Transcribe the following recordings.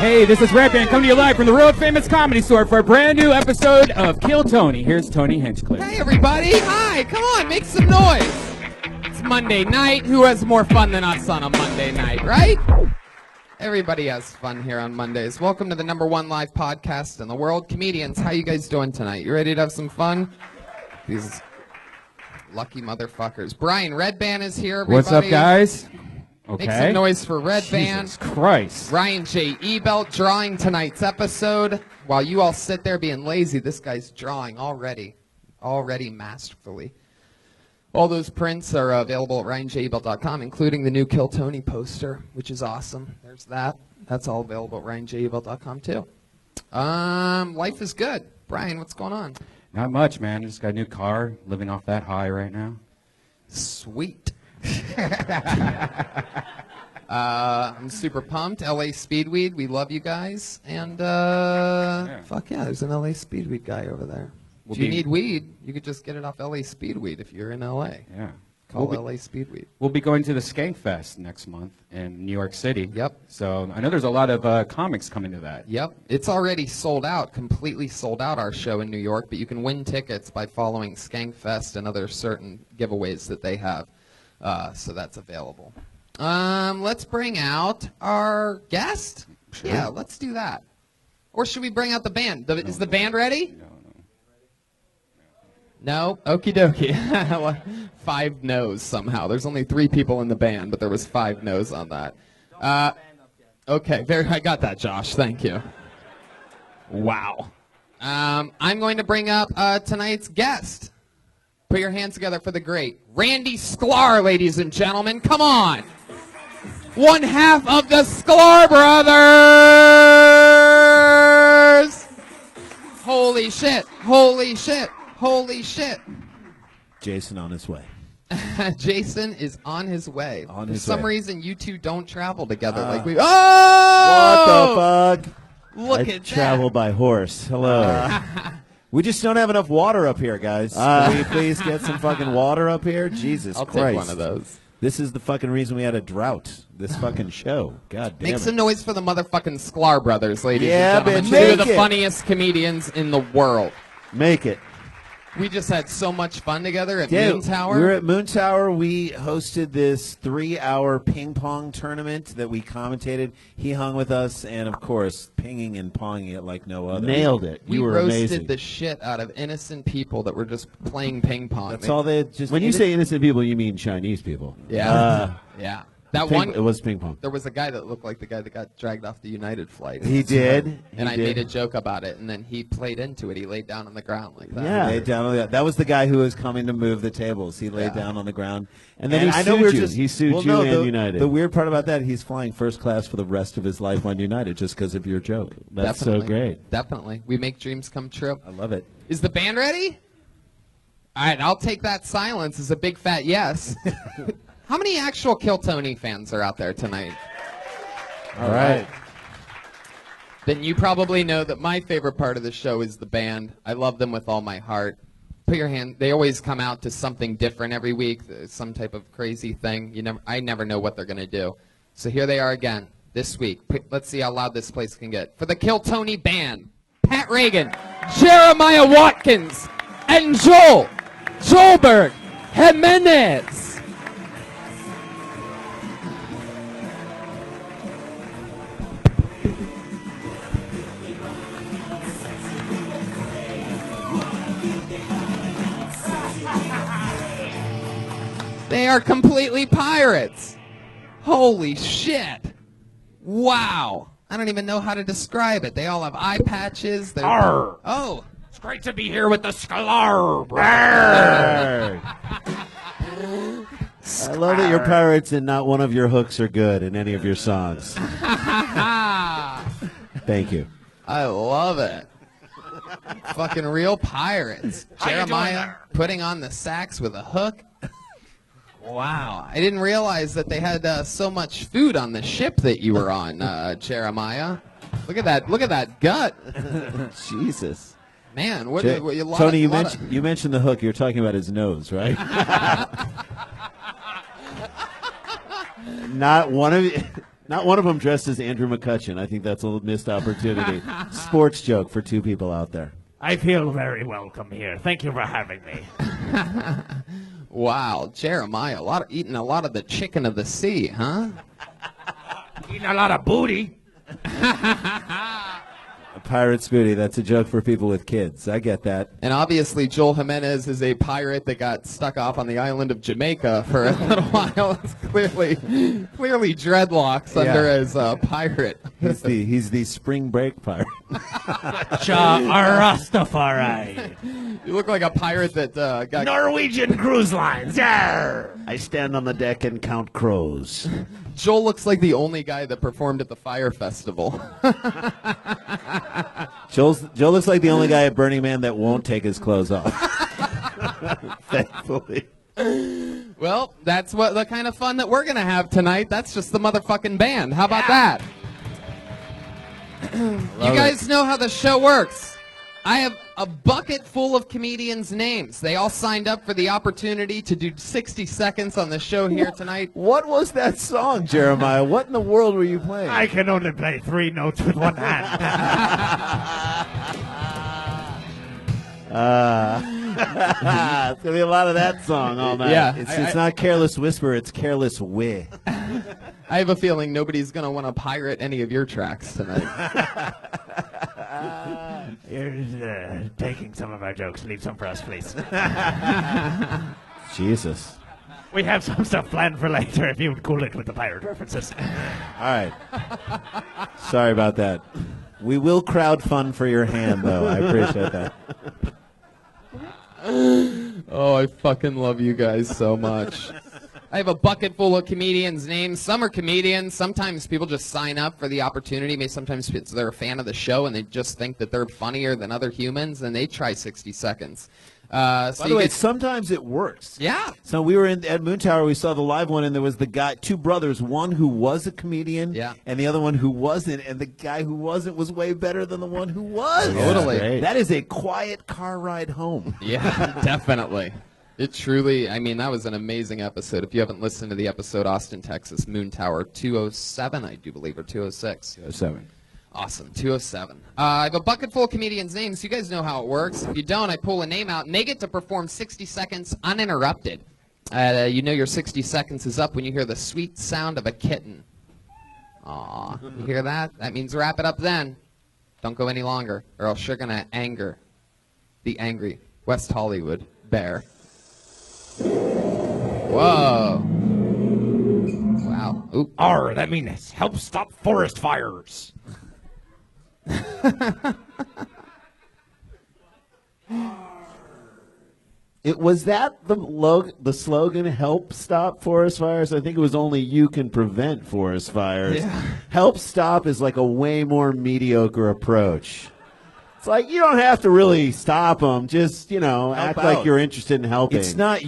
Hey, this is Redban coming to you live from the World Famous Comedy Store for a brand new episode of Kill Tony. Here's Tony Hinchcliffe. Hey, everybody. Hi. Come on, make some noise. It's Monday night. Who has more fun than us on a Monday night, right? Everybody has fun here on Mondays. Welcome to the #1 live podcast in the world. Comedians, how you guys doing tonight? You ready to have some fun? These lucky motherfuckers. Brian Redban is here, everybody. What's up, guys? Okay. Make some noise for Redban. Jesus Christ. Ryan J. Ebelt drawing tonight's episode. While you all sit there being lazy, this guy's drawing already masterfully. All those prints are available at ryanjebelt.com, including the new Kill Tony poster, which is awesome. There's that. That's all available at ryanjebelt.com, too. Life is good. Brian, what's going on? Not much, man. Just got a new car, living off that high right now. Sweet. I'm super pumped. LA Speedweed, we love you guys. And fuck yeah, there's an LA Speedweed guy over there. If you need weed, you could just get it off LA Speedweed if you're in LA. Yeah. Call LA Speedweed. We'll be going to the Skank Fest next month in New York City. Yep. So I know there's a lot of comics coming to that. Yep. It's already sold out, completely sold out, our show in New York, but you can win tickets by following Skank Fest and other certain giveaways that they have. So that's available. Let's bring out our guest. Sure. Yeah, let's do that. Or should we bring out the band? Is the band ready? No? Okie dokie. 5 no's somehow. There's only 3 people in the band, but there was 5 no's on that. Okay, I got that, Josh. Thank you. Wow. I'm going to bring up tonight's guest. Put your hands together for the great Randy Sklar, ladies and gentlemen. Come on. One half of the Sklar brothers. Holy shit. Holy shit. Holy shit. Jason on his way. Jason is on his way. On For his some way. reason, you two don't travel together like we... Oh! What the fuck? Look I at travel that. by horse. Hello. We just don't have enough water up here, guys. Can we please get some fucking water up here? Jesus I'll Christ. take one of those. This is the fucking reason we had a drought. This fucking show. God damn Make it. some noise for the motherfucking Sklar brothers, ladies Yeah, and gentlemen. bitch, Two of make the it. funniest comedians in the world. Make it. We just had so much fun together at Yeah, Moon Tower. We were at Moon Tower. We hosted this 3-hour ping pong tournament that we commentated. He hung with us, and of course, pinging and ponging it like no other. Nailed it. We You were roasted amazing. the shit out of innocent people that were just playing ping pong. That's all they just. When you say innocent people, you mean Chinese people. Yeah. Yeah. That Ping- one. It was ping pong. There was a guy that looked like the guy that got dragged off the United flight. He did. And He I did. made a joke about it, and then he played into it. He laid down on the ground like that. Yeah. Laid down on the, that was the guy who was coming to move the tables. He laid Yeah. down on the ground, And then he I know sued we were you. just He sued well, you no, and the, United. The weird part about that, he's flying first class for the rest of his life on United just because of your joke. That's Definitely. so great. Definitely. We make dreams come true. I love it. Is the band ready? All right, I'll take that silence as a big fat yes. How many actual Kill Tony fans are out there tonight? All right. Then you probably know that my favorite part of the show is the band. I love them with all my heart. Put your hand. They always come out to something different every week, some type of crazy thing. I never know what they're gonna do. So here they are again this week. Let's see how loud this place can get. For the Kill Tony band, Pat Reagan, Jeremiah Watkins, and Joel Joelberg Jimenez. They are completely pirates. Holy shit. Wow. I don't even know how to describe it. They all have eye patches. Arr. Oh. It's great to be here with the Sklar. I love that your pirates and not one of your hooks are good in any of your songs. Thank you. I love it. Fucking real pirates. How you doing Jeremiah there? putting on the sax with a hook. Wow. I didn't realize that they had so much food on the ship that you were on, Jeremiah. Look at that. Look at that gut. Jesus. Man, Tony, you mentioned the hook. You're talking about his nose, right? Not one of you. Not one of them dressed as Andrew McCutcheon. I think that's a missed opportunity. Sports joke for two people out there. I feel very welcome here. Thank you for having me. Wow, Jeremiah, eating a lot of the chicken of the sea, huh? Eating a lot of booty. A pirate's booty. That's a joke for people with kids. I get that. And obviously, Joel Jimenez is a pirate that got stuck off on the island of Jamaica for a little while. It's clearly dreadlocks under as a pirate. He's the spring break pirate. Rastafari. You look like a pirate that got... Norwegian Cruise Lines. Yarr. I stand on the deck and count crows. Joel looks like the only guy that performed at the Fire Festival. Joe looks like the only guy at Burning Man that won't take his clothes off. Thankfully. Well, that's the kind of fun that we're going to have tonight. That's just the motherfucking band. How about that? You guys know how the show works. I have a bucket full of comedians' names. They all signed up for the opportunity to do 60 seconds on the show here tonight. What was that song, Jeremiah? What in the world were you playing? I can only play 3 notes with one hand. It's going to be a lot of that song all night. Yeah. It's not Careless Whisper, it's Careless Way. I have a feeling nobody's going to want to pirate any of your tracks tonight. You're taking some of our jokes. Leave some for us, please. Jesus. We have some stuff planned for later if you would cool it with the pirate references. All right. Sorry about that. We will crowd fund for your hand, though. I appreciate that. Oh, I fucking love you guys so much. I have a bucket full of comedians' names. Some are comedians. Sometimes people just sign up for the opportunity. Maybe sometimes they're a fan of the show and they just think that they're funnier than other humans, and they try 60 seconds. By the way, sometimes it works. Yeah. So we were at Moon Tower. We saw the live one, and there was the guy, 2 brothers, one who was a comedian, and the other one who wasn't. And the guy who wasn't was way better than the one who was. Totally. That is a quiet car ride home. Yeah, definitely. It truly, I mean, that was an amazing episode. If you haven't listened to the episode, Austin, Texas, Moon Tower 207, I do believe, or 206. 207. Awesome, 207. I have a bucket full of comedians' names. You guys know how it works. If you don't, I pull a name out, and they get to perform 60 seconds uninterrupted. You know your 60 seconds is up when you hear the sweet sound of a kitten. Aw, you hear that? That means wrap it up then. Don't go any longer, or else you're going to anger the angry West Hollywood bear. Whoa. Wow. Oop. R, that means help stop forest fires. Was that the slogan, help stop forest fires? I think it was only you can prevent forest fires. Yeah. Help stop is like a way more mediocre approach. It's like, you don't have to really stop them. Just, act like you're interested in helping. It's not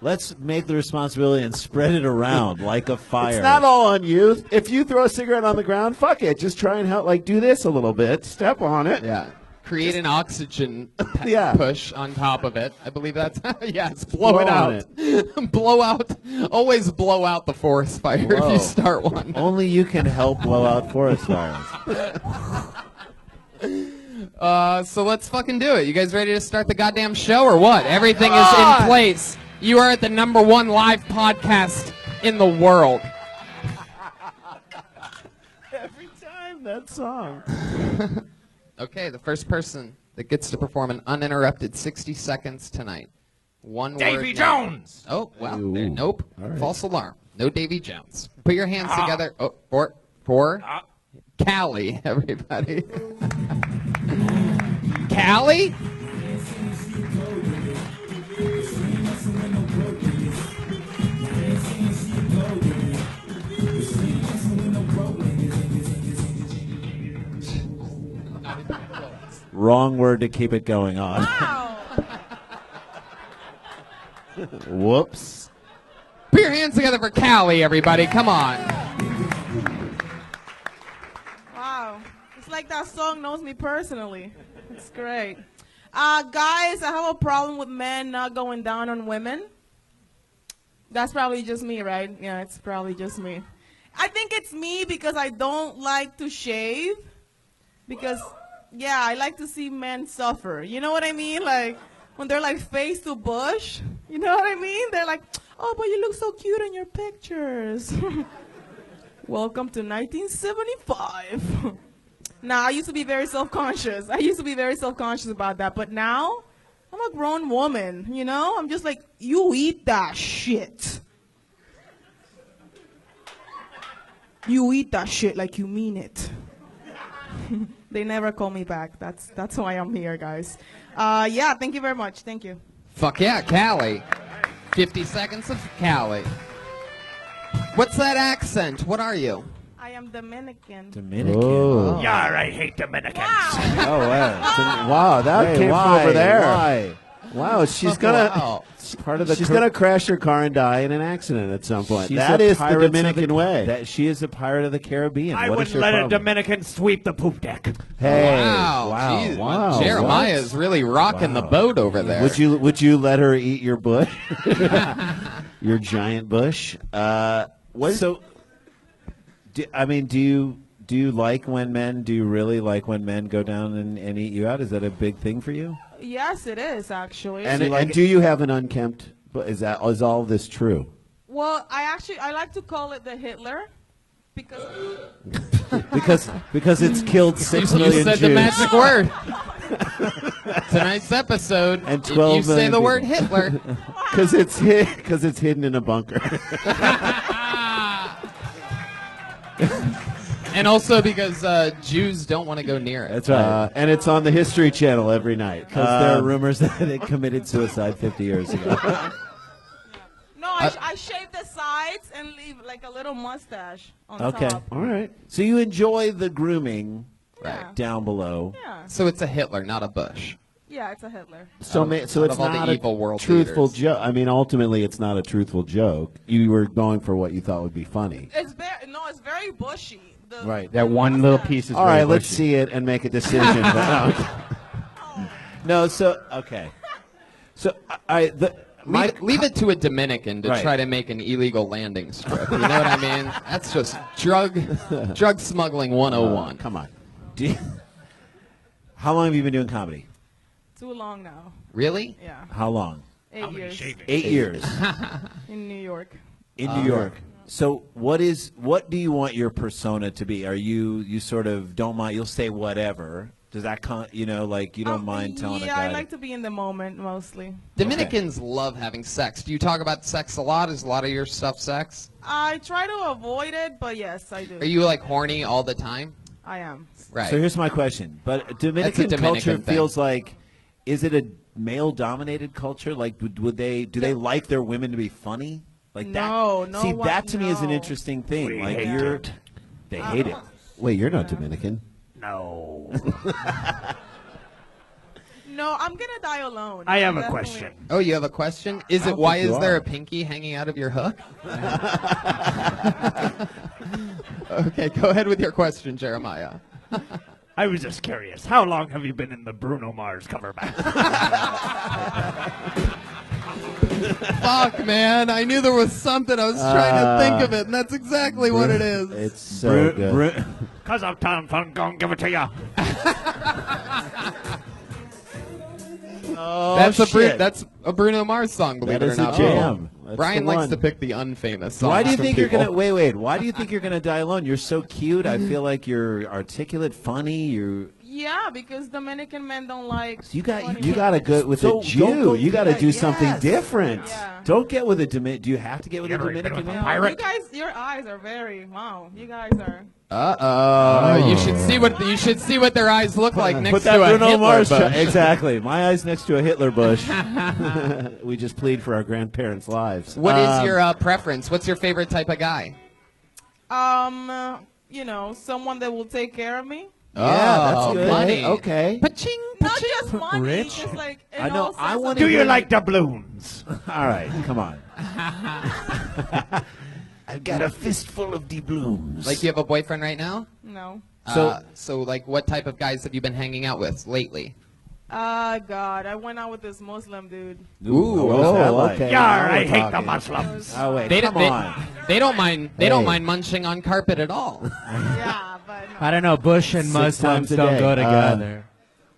let's make the responsibility and spread it around like a fire. It's not all on you. If you throw a cigarette on the ground, fuck it. Just try and help. Like, do this a little bit. Step on it. Yeah. Create an oxygen push on top of it. I believe that's, yes, blow it out. Blow out. Always blow out the forest fire if you start one. Only you can help blow out forest fires. So let's fucking do it. You guys ready to start the goddamn show or what? Everything is in place. You are at the #1 live podcast in the world. Every time that song. Okay, the first person that gets to perform an uninterrupted 60 seconds tonight. One Davy word. Jones! Oh, well, Ooh. nope. Right. False alarm. No Davy Jones. Put your hands together. Oh, for Callie, everybody. Callie? Wrong word to keep it going on. Whoops. Put your hands together for Callie, everybody. Come on. Wow. It's like that song knows me personally. It's great. Guys, I have a problem with men not going down on women. That's probably just me, right? Yeah, it's probably just me. I think it's me because I don't like to shave. Because, yeah, I like to see men suffer. You know what I mean? Like, when they're like face to bush. You know what I mean? They're like, oh, but you look so cute in your pictures. Welcome to 1975. Now, I used to be very self-conscious. I used to be very self-conscious about that. But now, I'm a grown woman, you know? I'm just like, you eat that shit. You eat that shit like you mean it. They never call me back. That's why I'm here, guys. Yeah, thank you very much. Thank you. Fuck yeah, Cali. 50 seconds of Cali. What's that accent? What are you? I am Dominican. Dominican. Oh. Yar, I hate Dominicans. Wow. Oh, wow. Wow, that came from over there. Why? Wow, she's Wow. she's gonna crash her car and die in an accident at some point. She's That a is the pirate of Dominican way. That she is a pirate of the Caribbean. I What is wouldn't your let a problem? Dominican sweep the poop deck. Hey, Wow. wow, Jeez, wow. Jeremiah what? is really rocking the boat over there. Would you let her eat your bush? Your giant bush? So, do you like when men? Do you really like when men go down and eat you out? Is that a big thing for you? Yes, it is, actually. And do you have an unkempt? Is all this true? Well, I like to call it the Hitler. Because because it's killed 6 million You said Jews. the magic word. Tonight's episode, And if 12 you say million the word people. Hitler. Because it's hidden in a bunker. And also because Jews don't want to go near it. That's right. And it's on the History Channel every night. Because there are rumors that it committed suicide 50 years ago. no, I shave the sides and leave like a little mustache on Okay. top. All right. So you enjoy the grooming Yeah. down below. Yeah. So it's a Hitler, not a Bush. Yeah, it's a Hitler. So Out it's of all the not evil a world truthful leaders. joke. I mean, ultimately, it's not a truthful joke. You were going for what you thought would be funny. It's very bushy. Right. That one little piece is All very right, let's bushy. see it and make a decision. No, so okay. So Leave it to a Dominican to Right. try to make an illegal landing strip. You know what I mean? That's just drug smuggling 101. Come on. how long have you been doing comedy? Too long now. Really? Yeah. How long? 8 years. 8 years In New York. in New York. So what do you want your persona to be? Are you sort of don't mind? You'll say whatever. Does that like you don't mind telling a Yeah, guy? I like to be in the moment mostly. Dominicans love having sex. Do you talk about sex a lot? Is a lot of your stuff sex? I try to avoid it, but yes, I do. Are you like horny all the time? I am. Right. So here's my question. But Dominican Dominican culture thing. feels like, is it a male-dominated culture? Like, do they like their women to be funny? Like No, that? no See, one- that to me is an no. interesting thing. We Like hate it. they hate it. Wait, you're not Dominican. No. No, I'm gonna die alone. I have a Definitely. question. Oh, you have a question? Is it don't why think you is there are. a pinky hanging out of your hook? Okay, go ahead with your question, Jeremiah. I was just curious. How long have you been in the Bruno Mars cover band? Fuck, man. I knew there was something. I was trying to think of it, and that's exactly what it is. It's so good. Cause of Tom Fun, gonna give it to ya. Oh, That's a Bruno Mars song, believe That it or is a not. jam. That's Brian the likes one. to pick the unfamous songs. Why do you from think you're people. gonna wait? Why do you think you're gonna die alone? You're so cute. I feel like you're articulate, funny. Yeah, because Dominican men don't like. You got funny You men. got to go with So a Jew. don't go- You got to do yes. something different. Yeah. Don't get with a Dominican. Do you have to get with You a ever been Dominican with a man? pirate? You guys, your eyes are very wow. You guys are. Uh-oh. You should see what their eyes look like next Put that to a Bruno Hitler Mars bush. exactly. My eyes next to a Hitler bush. We just plead for our grandparents' lives. What is your preference? What's your favorite type of guy? Someone that will take care of me. Yeah, that's Oh, good. money. Okay. Pa-ching, Not pa-ching. just money, Rich? just like I know, all I sense wanna of- Do you like doubloons? All right, come on. I've got a fistful of doubloons. Like, you have a boyfriend right now? No. So like, what type of guys have you been hanging out with lately? God, I went out with this Muslim dude. Ooh, okay. Yar, Now I we're hate the talking. Muslims. Oh wait, They, come they, on. they don't mind. They don't Hey. mind munching on carpet at all. Yeah, but no, I don't know. Bush and 6 Muslims times a don't day. go together.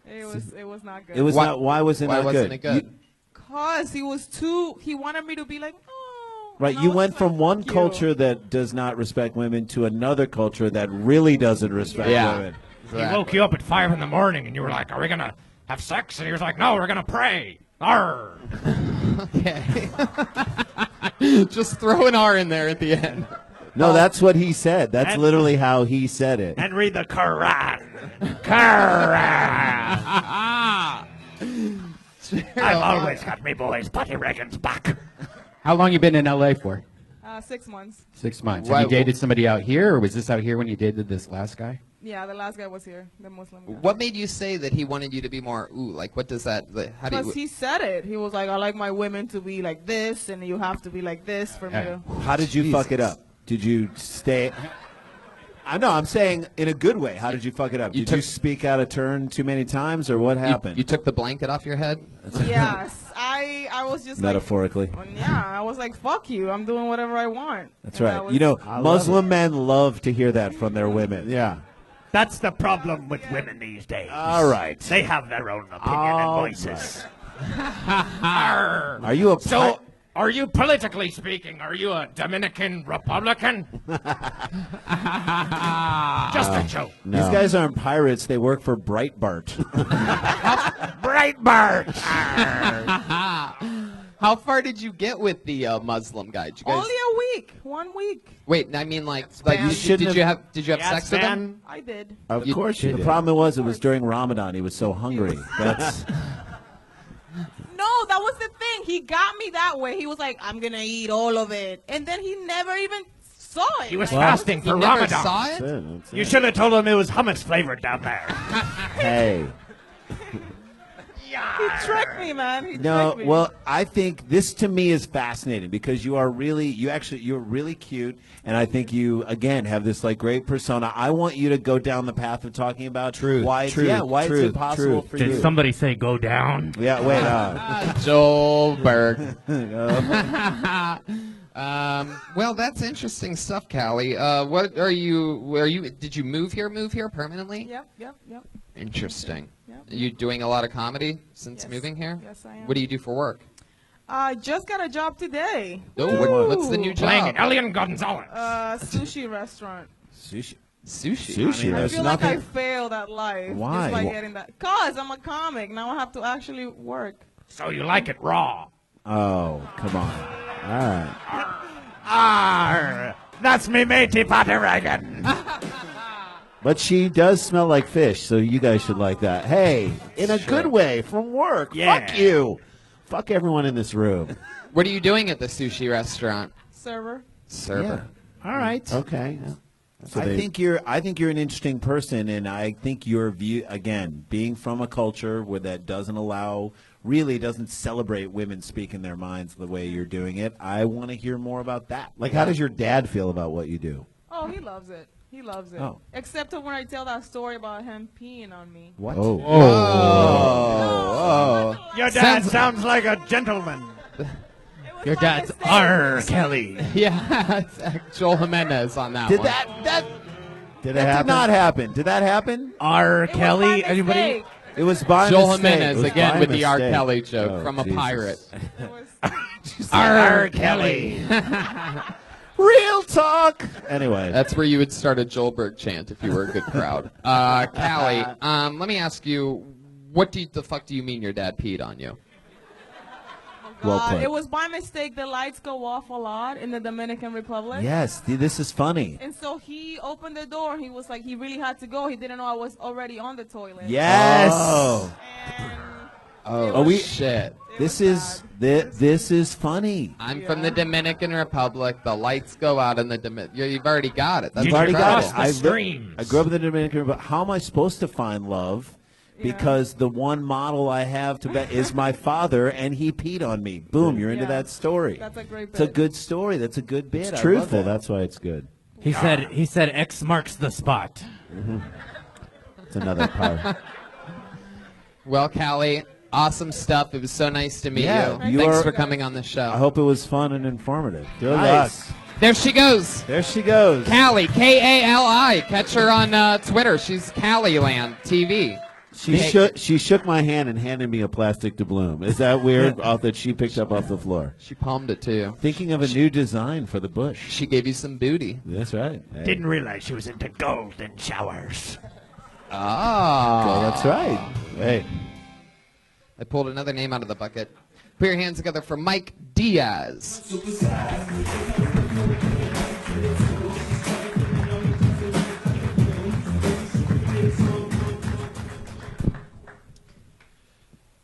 it was not good. It was Why- not. Why was it Why not wasn't good? it good? Cause he was too. He wanted me to be like, oh. Right, and I you was went just from like, one fuck you. culture that does not respect women to another culture that really doesn't respect Yeah. women. He woke you up at 5 in the morning, and you were like, "Are we gonna have sex?" And he was like, "No, we're gonna pray." Arr. Okay. Just throw an R in there at the end. No, that's what he said. That's And- literally how he said it. And read the Quran. Quran. I've always got me boys' Buddy Reagan's back. How long you been in LA for? 6 months. 6 months. Why- Have you dated somebody out here, or was this out here when you dated this last guy? Yeah, the last guy was here, the Muslim guy. What made you say that he wanted you to be more ooh? Like, what does that? How do you? Because he said it. He was like, I like my women to be like this, and you have to be like this for me Yeah. to. How did you fuck it up? Did you stay? I know. I'm saying in a good way. How did you fuck it up? You Did you took- speak out of turn too many times, or what happened? You took the blanket off your head. Yes, I was just Metaphorically. like, yeah, I was like, fuck you, I'm doing whatever I want. That's And right. that was- You know, I love Muslim it. men love to hear that from their women. Yeah. That's the problem with women these days. All right. They have their own opinion All and voices. Are you a So, are you politically speaking? Are you a Dominican Republican? Just a joke. These guys aren't pirates. They work for Breitbart. Breitbart. How far did you get with the Muslim guy? Did you guys? Only a week, 1 week. Wait, I mean, like You shouldn't did you have sex with him? I did. Of You course. did. The problem was it was during Ramadan. He was so hungry. That's No, that was the thing. He got me that way. He was like, I'm gonna eat all of it, and then he never even saw it. He was Like, fasting You for never Ramadan. saw it. that's You it. should have told him it was hummus flavored down there. Hey. He tricked me, man. He No, tricked me. well, I think this to me is fascinating because you're really cute, and I think you again have this like great persona. I want you to go down the path of talking about why it's impossible for you. Did somebody say go down? Yeah, wait. Joel Berg. Well, that's interesting stuff, Callie. What are you? Did you move here permanently? Yep. Interesting. Yep. Are you doing a lot of comedy since Yes. moving here? Yes, I am. What do you do for work? I just got a job today. Oh, what's the new Playing job? Elian Gonzalez. Sushi restaurant. Sushi. Sushi. I There's feel like I nothing- failed at life. Why? Just by getting that. Cause I'm a comic. Now I have to actually work. So you like it raw. Oh, come on. All right. Arr, that's me matey Buddy Reagan. But she does smell like fish, so you guys should like that. Hey, in a good way, from work. Yeah. Fuck you. Fuck everyone in this room. What are you doing at the sushi restaurant? Server. Server. All right. Okay. So I they- think you're an interesting person, and I think your view, again, being from a culture where that doesn't celebrate women speaking their minds the way you're doing it. I want to hear more about that. Like, how does your dad feel about what you do? Oh, he loves it. He loves it. Oh. Except when I tell that story about him peeing on me. What? Oh. Your dad sounds like a gentleman. It was Your by dad's mistake. R. Kelly. Yeah, Joel Jimenez on that Did one. that Did it did happen? not happen? Did that happen? R. It was Kelly. by Anybody? mistake. It was by Joel mistake. Jimenez It was again by with the R. mistake. Kelly joke Oh, from a Jesus. pirate. It was. R. Kelly. Real talk. Anyway, That's where you would start a Joelberg chant if you were a good crowd. Callie, let me ask you, the fuck do you mean your dad peed on you? Well played. It was by mistake. The lights go off a lot in the Dominican Republic. yes, this is funny. And so he opened the door. He was like, he really had to go. He didn't know I was already on the toilet. Yes. And Oh, we- shit. it This was is bad. this is funny. I'm from the Dominican Republic. The lights go out in the You've already got it. That's You've already got incredible. it. Cross the streams. I grew up in the Dominican Republic. How am I supposed to find love? Because the one model I have to bet is my father, and he peed on me. Boom, you're into Yeah. that story. That's a great It's a bit. good story. That's a good bit. It's I truthful. love that. That's why it's good. He said X marks the spot. It's another power. Well, Callie, awesome stuff. It was so nice to meet Yeah, you. Thanks for coming on the show. I hope it was fun and informative. Good Nice. luck. There she goes. There she goes. Callie, Kali. Catch her on Twitter. She's Caliland TV. She shook my hand and handed me a plastic doubloon. Is that weird? That she picked up off the floor. She palmed it too. Thinking of a new design for the bush. She gave you some booty. That's right. Hey. Didn't realize she was into golden showers. Ah. Oh, that's right. Hey. I pulled another name out of the bucket. Put your hands together for Mike Diaz.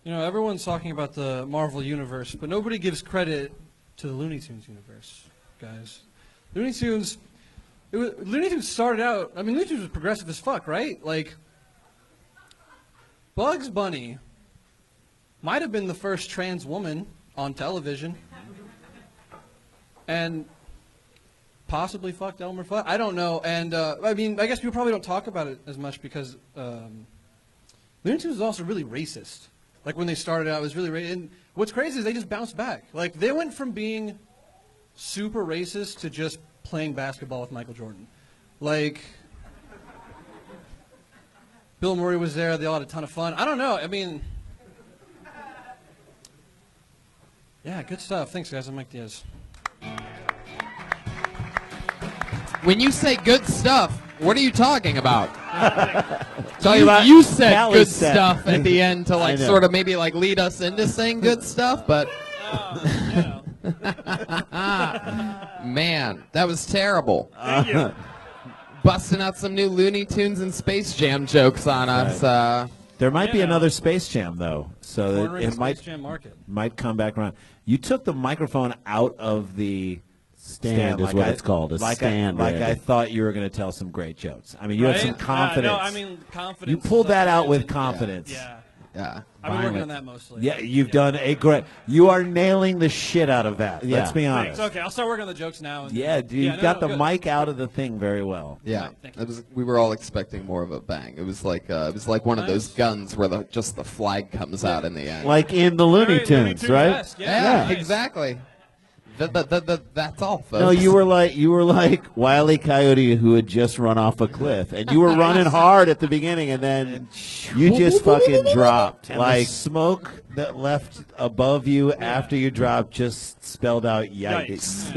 You know, everyone's talking about the Marvel Universe, but nobody gives credit to the Looney Tunes universe, guys. Looney Tunes started out, I mean, Looney Tunes was progressive as fuck, right? Like, Bugs Bunny might have been the first trans woman on television, and possibly fucked Elmer Fudd. I don't know, and I mean, I guess people probably don't talk about it as much because Looney Tunes was also really racist. Like, when they started out, it was really racist. And what's crazy is they just bounced back. Like, they went from being super racist to just playing basketball with Michael Jordan. Like, Bill Murray was there. They all had a ton of fun. I don't know. I mean, yeah, good stuff. Thanks, guys. I'm Mike Diaz. When you say good stuff, what are you talking about? About you said Callie good said. stuff at the end to like I know. sort of maybe like lead us into saying good stuff, but man, that was terrible. Thank you. Busting out some new Looney Tunes and Space Jam jokes on us. There might be Yeah. another Space Jam, though, so Corner that in the it might Space Jam market. come back around. You took the microphone out of the stand, is like what I- it's called, a like stand. I thought you were going to tell some great jokes. I mean, you had some Right? confidence. No, I mean, confidence. You pulled that out with Yeah. confidence. Yeah. Yeah. I've been working Violent. on that mostly. Yeah, you've done a great. You are nailing the shit out of that. Yeah. Let's be Thanks. honest. Okay, I'll start working on the jokes now. And Yeah, dude, you got the good. mic out of the thing very well. Yeah, Thank you. it was. We were all expecting more of a bang. It was like one of those Nice. guns where just the flag comes out in the end. Like in the Looney Very Tunes, right? Tunes-esque, yeah, nice. exactly. That's all, folks. No, you were like Wile E. Coyote who had just run off a cliff, and you were running hard at the beginning, and then you just fucking dropped. And Like the smoke that left above you after you dropped just spelled out yikes.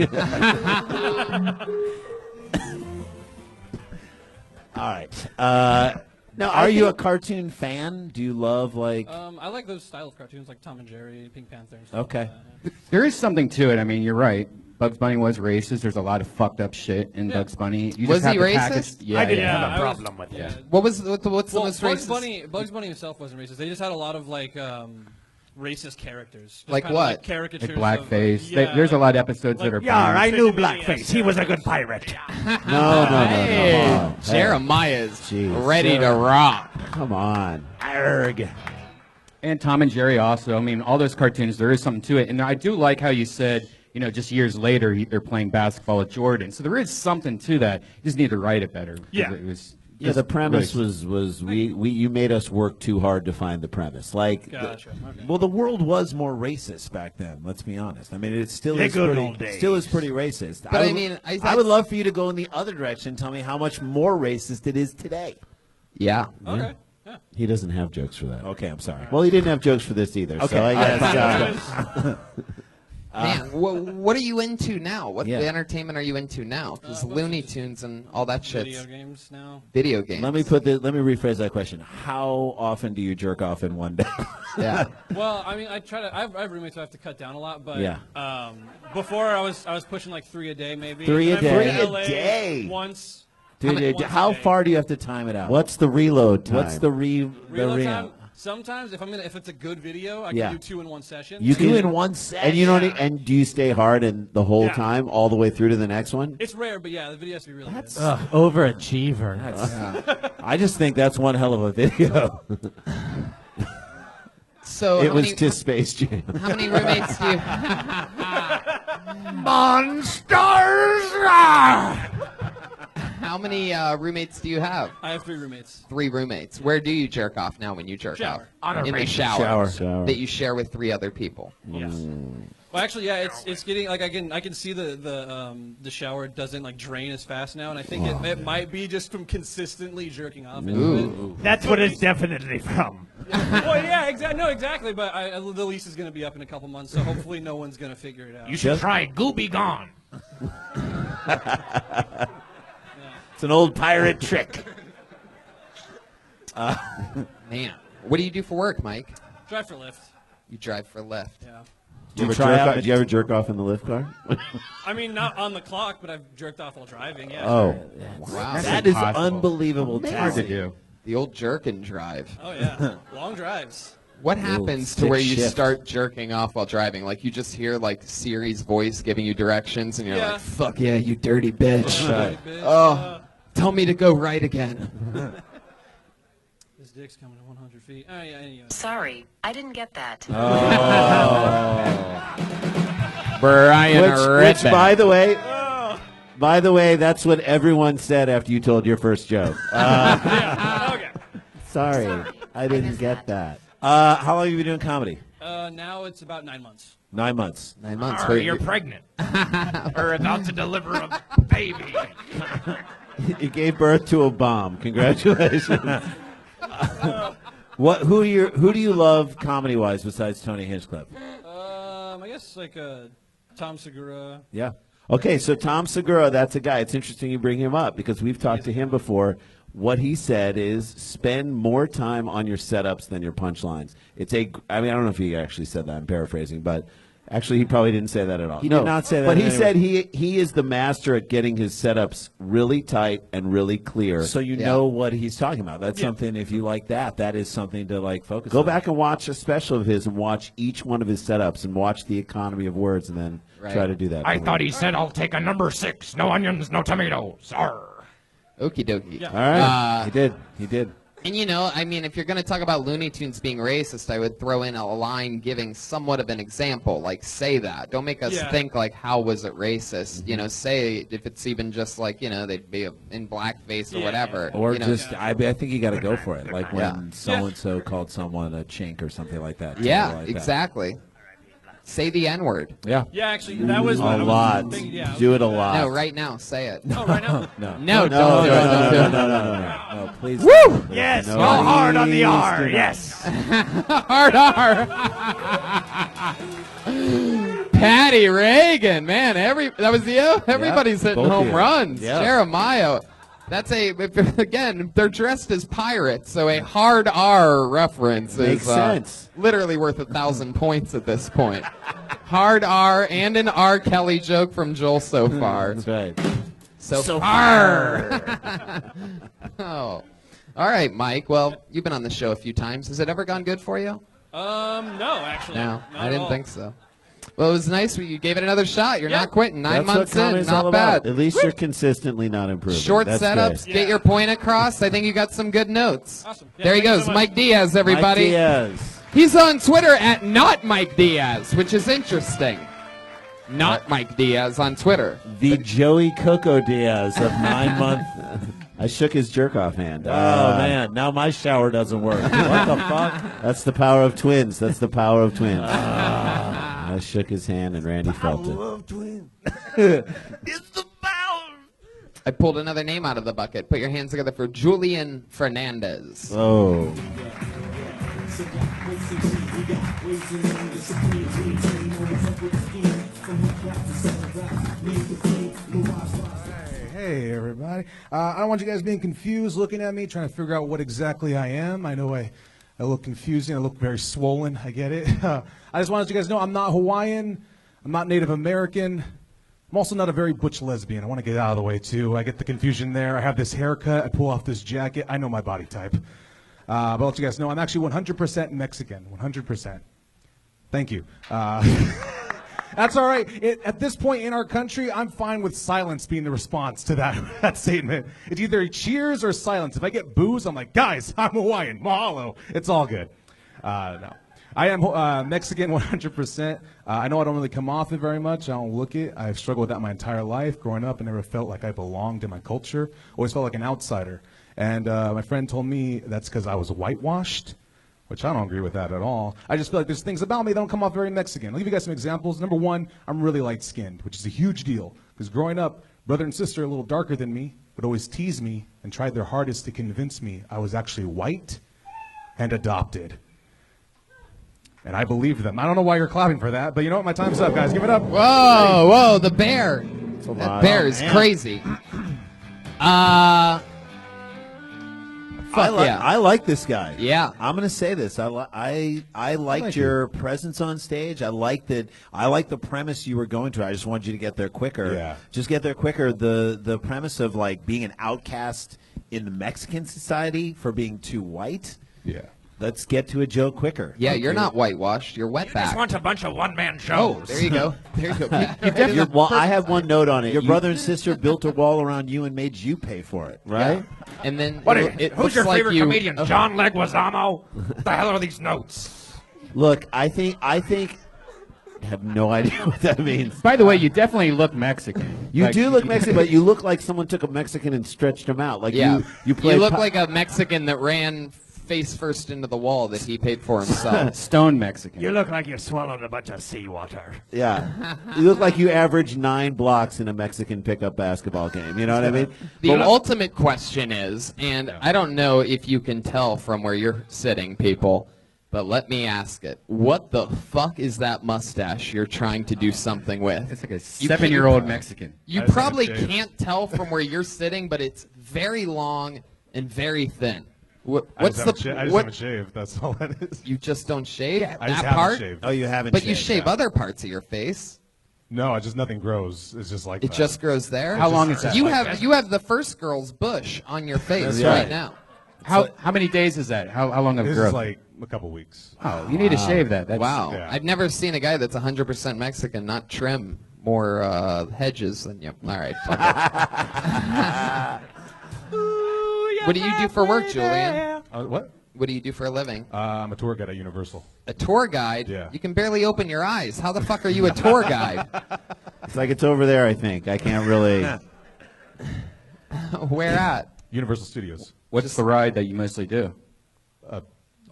all right. Now, are you a cartoon fan? Do you love like? I like those style of cartoons, like Tom and Jerry, Pink Panther. And stuff Okay. like that, There is something to it. I mean, you're right. Bugs Bunny was racist. There's a lot of fucked up shit in Yeah. Bugs Bunny. You Was just have he to racist? package- Yeah, I didn't yeah. have a I was- problem with yeah. it. what's the most Bugs racist? Bugs Bunny himself wasn't racist. They just had a lot of like racist characters. Just Like kinda what? Like caricatures. Like of, blackface. yeah, There's a lot of episodes like- that are. Yeah, I banned. knew Blackface. He was a good pirate. No, come on. Hey, Jeremiah's Jeez. ready to rock. come on. Arg. And Tom and Jerry also. I mean, all those cartoons, there is something to it. And I do like how you said, you know, just years later, they're playing basketball with Jordan. So there is something to that. You just need to write it better. 'Cause Yeah. It was Yeah, just the premise really- was you made us work too hard to find the premise. Like, Gotcha. Okay. Well, the world was more racist back then. Let's be honest. I mean, it still The is good pretty, old days. still is pretty racist. But I would- mean, I would love for you to go in the other direction and tell me how much more racist it is today. Yeah. Okay. Yeah. he doesn't have jokes for that. Okay, I'm sorry. Well, he didn't have jokes for this either. Okay. So I guess, Man, what are you into now? What Yeah. entertainment are you into now? Because Looney Tunes and all that shit's Video games now. video games. let me rephrase that question. How often do you jerk off in one day? Yeah. Well, I mean, I have roommates, so I have to cut down a lot. But Yeah. Before I was pushing like 3 a day, maybe. 3 a And I moved day? to 3 a LA day? Once. Dude, Once a how day. far do you have to time it out? What's the reload time? What's the Reload time. Sometimes, if it's a good video, I Yeah. can do 2 in one session. You Two can- in one set? And you don't. And do you stay hard and the whole Yeah. time, all the way through to the next one? It's rare, but yeah, the video has to be really good. Overachiever. I just think that's one hell of a video. So It how was many, to Space Jam. how many roommates do you? Monsters! How How many roommates do you have? I have 3 roommates. 3 roommates. Where do you jerk off now when you jerk Shower. off? On a In the racist shower. That you share with 3 other people. Yes. Well, actually, yeah, it's getting like I can see the shower doesn't like drain as fast now, and I think it might be just from consistently jerking off. That's what it's definitely from. Well, yeah, exactly. But the lease is going to be up in a couple months, so hopefully no one's going to figure it out. You should try Gooby Gone. It's an old pirate trick. Man, what do you do for work, Mike? Drive for Lyft. You drive for Lyft. Yeah. Do you ever jerk off in the Lyft car? I mean, not on the clock, but I've jerked off while driving. Yeah. Oh, Wow. that is unbelievable. Hard to do. The old jerk and drive. Oh yeah. Long drives. What happens to where you start jerking off while driving? Like you just hear like Siri's voice giving you directions, and you're like, "Fuck yeah, you dirty bitch! Oh, tell me to go right again." This dick's coming at 100 feet. Oh yeah. Anyway. Sorry, I didn't get that. Brian which, by the way, that's what everyone said after you told your first joke. Okay. Sorry, I didn't get that. How long have you been doing comedy? Now it's about 9 months. 9 months. 9 months. Or you're pregnant. Or about to deliver a baby. You gave birth to a bomb. Congratulations. Who do you love comedy wise besides Tony Hinchcliffe? I guess like Tom Segura. Yeah. Okay, so Tom Segura, that's a guy. It's interesting you bring him up because we've talked to him before. What he said is spend more time on your setups than your punchlines. I don't know if he actually said that. I'm paraphrasing, but actually he probably didn't say that at all. He did not say that. But he said he is the master at getting his setups really tight and really clear. So you know what he's talking about. That's something, if you like that is something to like focus on. Go back and watch a special of his and watch each one of his setups and watch the economy of words and then try to do that. I thought he said, I'll take a number 6. No onions, no tomatoes. Arr. Okie dokie. All right. He did. And I mean, if you're going to talk about Looney Tunes being racist, I would throw in a line giving somewhat of an example. Like, say that. Don't make us think, like, how was it racist? Mm-hmm. Say if it's even just, like, they'd be in blackface or whatever. Or I think you got to go for it. Like when so-and-so called someone a chink or something like that. Yeah, exactly. Say the N-word. Yeah. Yeah, actually, that was a lot. Do it a lot. No, right now. Say it. Oh, right now? No, don't. No, please. Woo! Yes, go hard on the R. Yes. Hard R. Patty Reagan, man. That was you? Everybody's hitting home runs. Yeah. Jeremiah. That's again, they're dressed as pirates, so a hard R reference Makes sense. Literally worth 1,000 points at this point. Hard R and an R. Kelly joke from Joel so far. That's right. So far. Oh. All right, Mike. Well, you've been on the show a few times. Has it ever gone good for you? No, actually. No, Not I at didn't all. think so. Well, it was nice. You gave it another shot. You're not quitting. 9 That's months what in. comedy's all Not about. bad. At least you're consistently not improving. Short That's setups. good. Get your point across. I think you got some good notes. Awesome. Yeah, There he thank you goes. so much. Mike Diaz, everybody. Mike Diaz. He's on Twitter at not Mike Diaz, which is interesting. Not Mike Diaz on Twitter. The Joey Coco Diaz of 9 month. I shook his jerk off hand. Oh man, now my shower doesn't work. What the fuck? That's the power of twins. I shook his hand and Randy felt it. Love twins. It's the power. I pulled another name out of the bucket. Put your hands together for Julian Fernandez. Oh. Hey, everybody. I don't want you guys being confused, looking at me, trying to figure out what exactly I am. I know I look confusing. I look very swollen. I get it. I just wanted you guys to know I'm not Hawaiian. I'm not Native American. I'm also not a very butch lesbian. I want to get out of the way, too. I get the confusion there. I have this haircut. I pull off this jacket. I know my body type. But I'll let you guys know I'm actually 100% Mexican. 100%. Thank you. That's all right. At this point in our country, I'm fine with silence being the response to that statement. It's either cheers or silence. If I get boos, I'm like, guys, I'm Hawaiian. Mahalo. It's all good. No. I am Mexican 100%. I know I don't really come off it very much. I don't look it. I've struggled with that my entire life. Growing up, I never felt like I belonged in my culture. Always felt like an outsider. And my friend told me that's because I was whitewashed, which I don't agree with that at all. I just feel like there's things about me that don't come off very Mexican. I'll give you guys some examples. Number one, I'm really light-skinned, which is a huge deal. Because growing up, brother and sister a little darker than me would always tease me and tried their hardest to convince me I was actually white and adopted. And I believed them. I don't know why you're clapping for that, but you know what? My time's up, guys. Give it up. Whoa, the bear. That bear is crazy. I like this guy. Yeah. I'm going to say this. I liked your presence on stage. I like the premise you were going to. I just wanted you to get there quicker. Yeah. Just get there quicker. The premise of like being an outcast in the Mexican society for being too white. Yeah. Let's get to a joke quicker. Yeah, you're not whitewashed. You're You just wetback. want a bunch of one-man shows. Oh, there you go. There you go. Well, I have one note on it. Your brother and sister built a wall around you and made you pay for it, right? Yeah. And then Who's looks your like favorite you- comedian? John Leguizamo? What the hell are these notes? Look, I think I have no idea what that means. By the way, you definitely look Mexican. You Like, do look Mexican, but you look like someone took a Mexican and stretched him out. Like Yeah. you play. You look like a Mexican that ran face first into the wall that he paid for himself. Stone Mexican. You look like you swallowed a bunch of seawater. Yeah, you look like you average 9 blocks in a Mexican pickup basketball game. You know what I mean? The ultimate question is, and I don't know if you can tell from where you're sitting, people, but let me ask it. What the fuck is that mustache you're trying to do something with? It's like a 7-year-old Mexican. You probably can't tell from where you're sitting, but it's very long and very thin. What's I just haven't shaved. That's all that is. You just don't shave I just that haven't part? shaved. Oh, you haven't. But you shaved, shave yeah. other parts of your face. No, nothing grows. It's just like It that. just grows there. How long is that? You have the first girl's bush on your face That's right right. now. How many days is that? How long of This growth? is like a couple weeks. Oh, you need to shave that. That's, Wow. Yeah. I've never seen a guy that's 100% Mexican not trim more hedges than you. All right. Fuck it. What do you do for work, Julian? What? What do you do for a living? I'm a tour guide at Universal. A tour guide? Yeah. You can barely open your eyes. How the fuck are you a tour guide? It's like it's over there. I think I can't really. Where at? Universal Studios. What's the ride that you mostly do?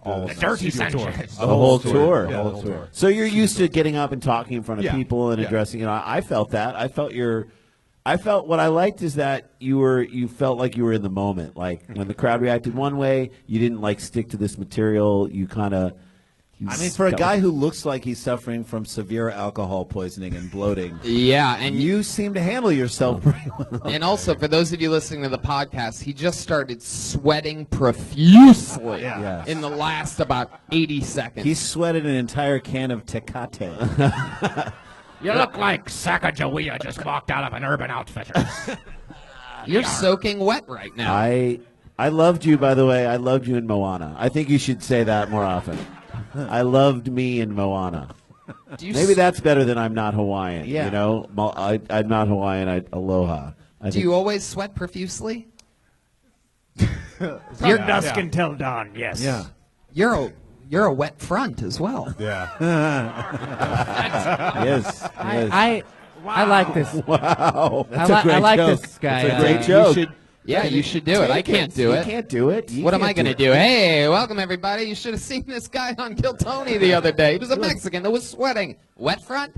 All The Dirty studio tour. Sanchez. The whole tour. Yeah, the whole tour. So you're used to getting up and talking in front of Yeah. people and Yeah. addressing. You know, I felt that. I felt what I liked is that you felt like you were in the moment. Like when the crowd reacted one way, you didn't like stick to this material. You kind of. I mean, for a guy who looks like he's suffering from severe alcohol poisoning and bloating, Yeah, and you seem to handle yourself pretty well. And also, for those of you listening to the podcast, he just started sweating profusely Yes. in the last about 80 seconds. He sweated an entire can of Tecate. You look like Sacagawea just walked out of an Urban Outfitters. You're soaking wet right now. I loved you, by the way. I loved you in Moana. I think you should say that more often. I loved me in Moana. Do you Maybe that's better than I'm not Hawaiian. Yeah. You know, I'm not Hawaiian. Aloha. Do you always sweat profusely? From dusk until dawn, yes. Yeah. You're a wet front as well. Yeah. Yes. I like this. Wow. I like this guy. That's a great joke. Yeah, you should do it. I can't do You it. can't do it. You What am can't I going to do? Hey, welcome everybody. You should have seen this guy on Kill Tony the other day. He was a Mexican that was sweating. Wet front?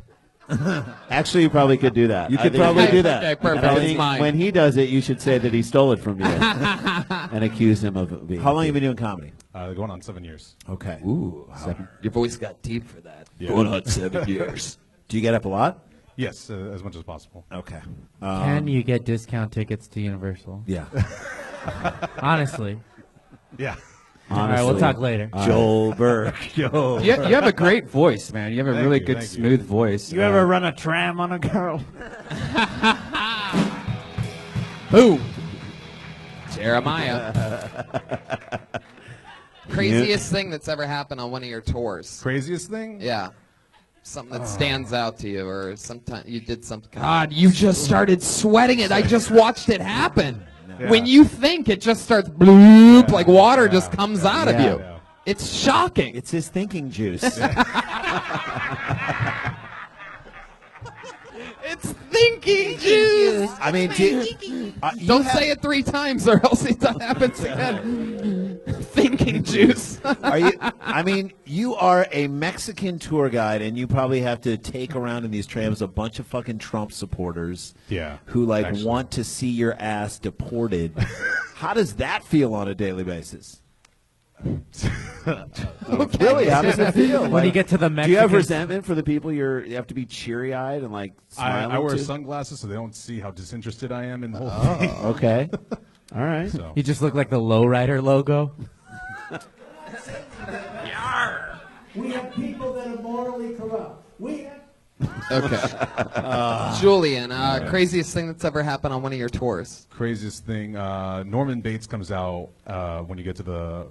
Actually, you probably could do that. You could I think- probably do that. Okay, perfect. And I It's think mine. when he does it, you should say that he stole it from you and accuse him of being. how long have you been doing comedy? Going on 7 years. Okay. Ooh, your voice got deep for that. Yeah. Going on 7 years. Do you get up a lot? Yes, as much as possible. Okay. Can you get discount tickets to Universal? Yeah. Honestly. Yeah. All right, we'll talk later. Joel Burke. Yo. You have a great voice, man. You have a Thank really you, good, thank you. smooth voice. You ever run a tram on a girl? Boom. Jeremiah. Craziest thing that's ever happened on one of your tours. Craziest thing? Yeah. Something that stands out to you, or sometime you did something. God, you just started sweating it. I just watched it happen. Yeah. When you think, it just starts bloop, like water just comes out of you. Yeah. It's shocking. It's his thinking juice. It's thinking juice. I mean, don't say it 3 times or else it happens again. Thinking juice. Are you? I mean, you are a Mexican tour guide, and you probably have to take around in these trams a bunch of fucking Trump supporters. Yeah, who like actually want to see your ass deported. How does that feel on a daily basis? Really, how does it feel? When you get to the do you have Mexican- resentment for the people you have to be cheery-eyed and like smiling I wear to? sunglasses so they don't see how disinterested I am in the whole thing. Okay. All right. So. You just look like the lowrider logo. We have people that are morally corrupt. We have. Okay. Julian, craziest thing that's ever happened on one of your tours? Craziest thing, Norman Bates comes out when you get to the...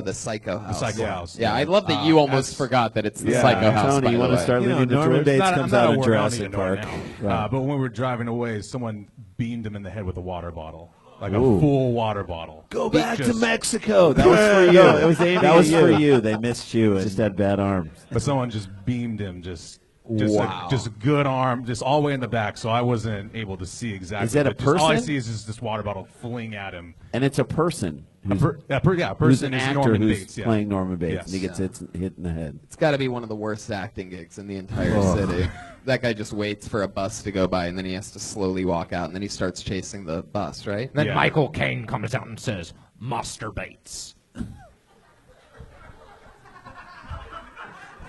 the Psycho House. The Psycho House. Yeah, I love that you almost forgot that it's the Psycho House. Tony, you want to start leading the Norman tour? Bates Bates comes out in Jurassic Jurassic Park. Right. But when we were driving away, someone beamed him in the head with a water bottle. Like a Ooh. full water bottle. Go back to Just- Mexico. That was for you. It was aiming That was at for you. you. They missed you. Just had bad arms. But someone just beamed him, just Wow. just a good arm, just all the way in the back, so I wasn't able to see exactly. Is that a but just all I person? see is just this water bottle fling at him. And it's a person. A Who's, person who's an is actor Norman who's Bates, yeah. playing Norman Bates, Yes. and he gets hit in the head. It's got to be one of the worst acting gigs in the entire Oh. city. That guy just waits for a bus to go by, and then he has to slowly walk out, and then he starts chasing the bus, right? Then Michael Caine comes out and says, masturbates.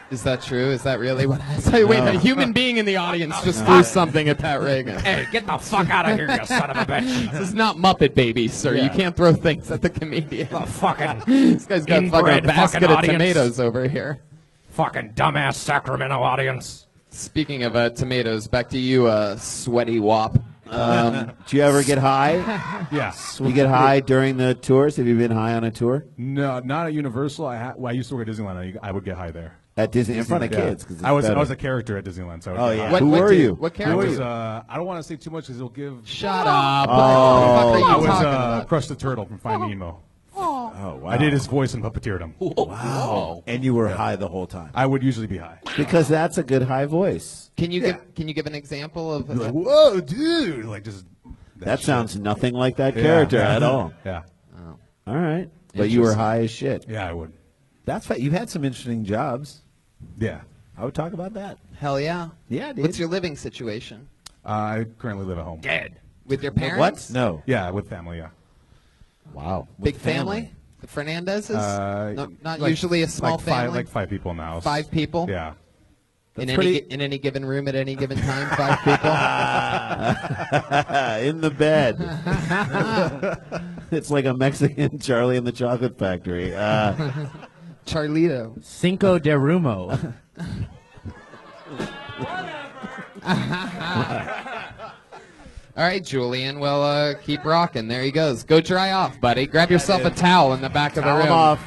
Is that true? Is that really what I say? Wait, a human being in the audience just threw something at Pat Reagan. Hey, get the fuck out of here, you son of a bitch. This is not Muppet Babies, sir. Yeah. You can't throw things at the comedian. The fucking This guy's got fucking inbred basket fucking of audience. tomatoes over here. Fucking dumbass Sacramento audience. Speaking of tomatoes, back to you, sweaty wop. Do you ever get high? Yeah. You get high during the tours? Have you been high on a tour? No, not at Universal. I used to work at Disneyland. I would get high there. At Disney, in front of Yeah. kids. 'Cause it's I was better. a character at Disneyland. So I would Oh, get yeah. high. Who were you? What I character? was. I don't want to say too much because it'll give. Shut up. Oh. What the fuck are you I was talking about? Crush the Turtle from Finding Nemo. Oh, wow. I did his voice and puppeteered him. Wow. And you were high the whole time. I would usually be high. Because that's a good high voice. Can you give an example of? Like, whoa, dude! Like just. That shit. sounds nothing like that Yeah, character yeah. at all. Yeah. All right. But you were high as shit. Yeah, I would. That's fine. You've had some interesting jobs. Yeah. I would talk about that. Hell yeah. Yeah, dude. What's your living situation? I currently live at home. Dead. With your parents? What? No. Yeah, with family. Yeah. Wow. Big family? The Fernandezes? Not like- usually a small like five, family? like 5 people in the house. 5 people? Yeah. In pretty- any given room at any given time, 5 people? In the bed. It's like a Mexican Charlie and the Chocolate Factory. Charlito. Cinco de Rumo. All right, Julian. Well, keep rocking. There he goes. Go dry off, buddy. Grab yourself a towel in the back of the Towel room. him off.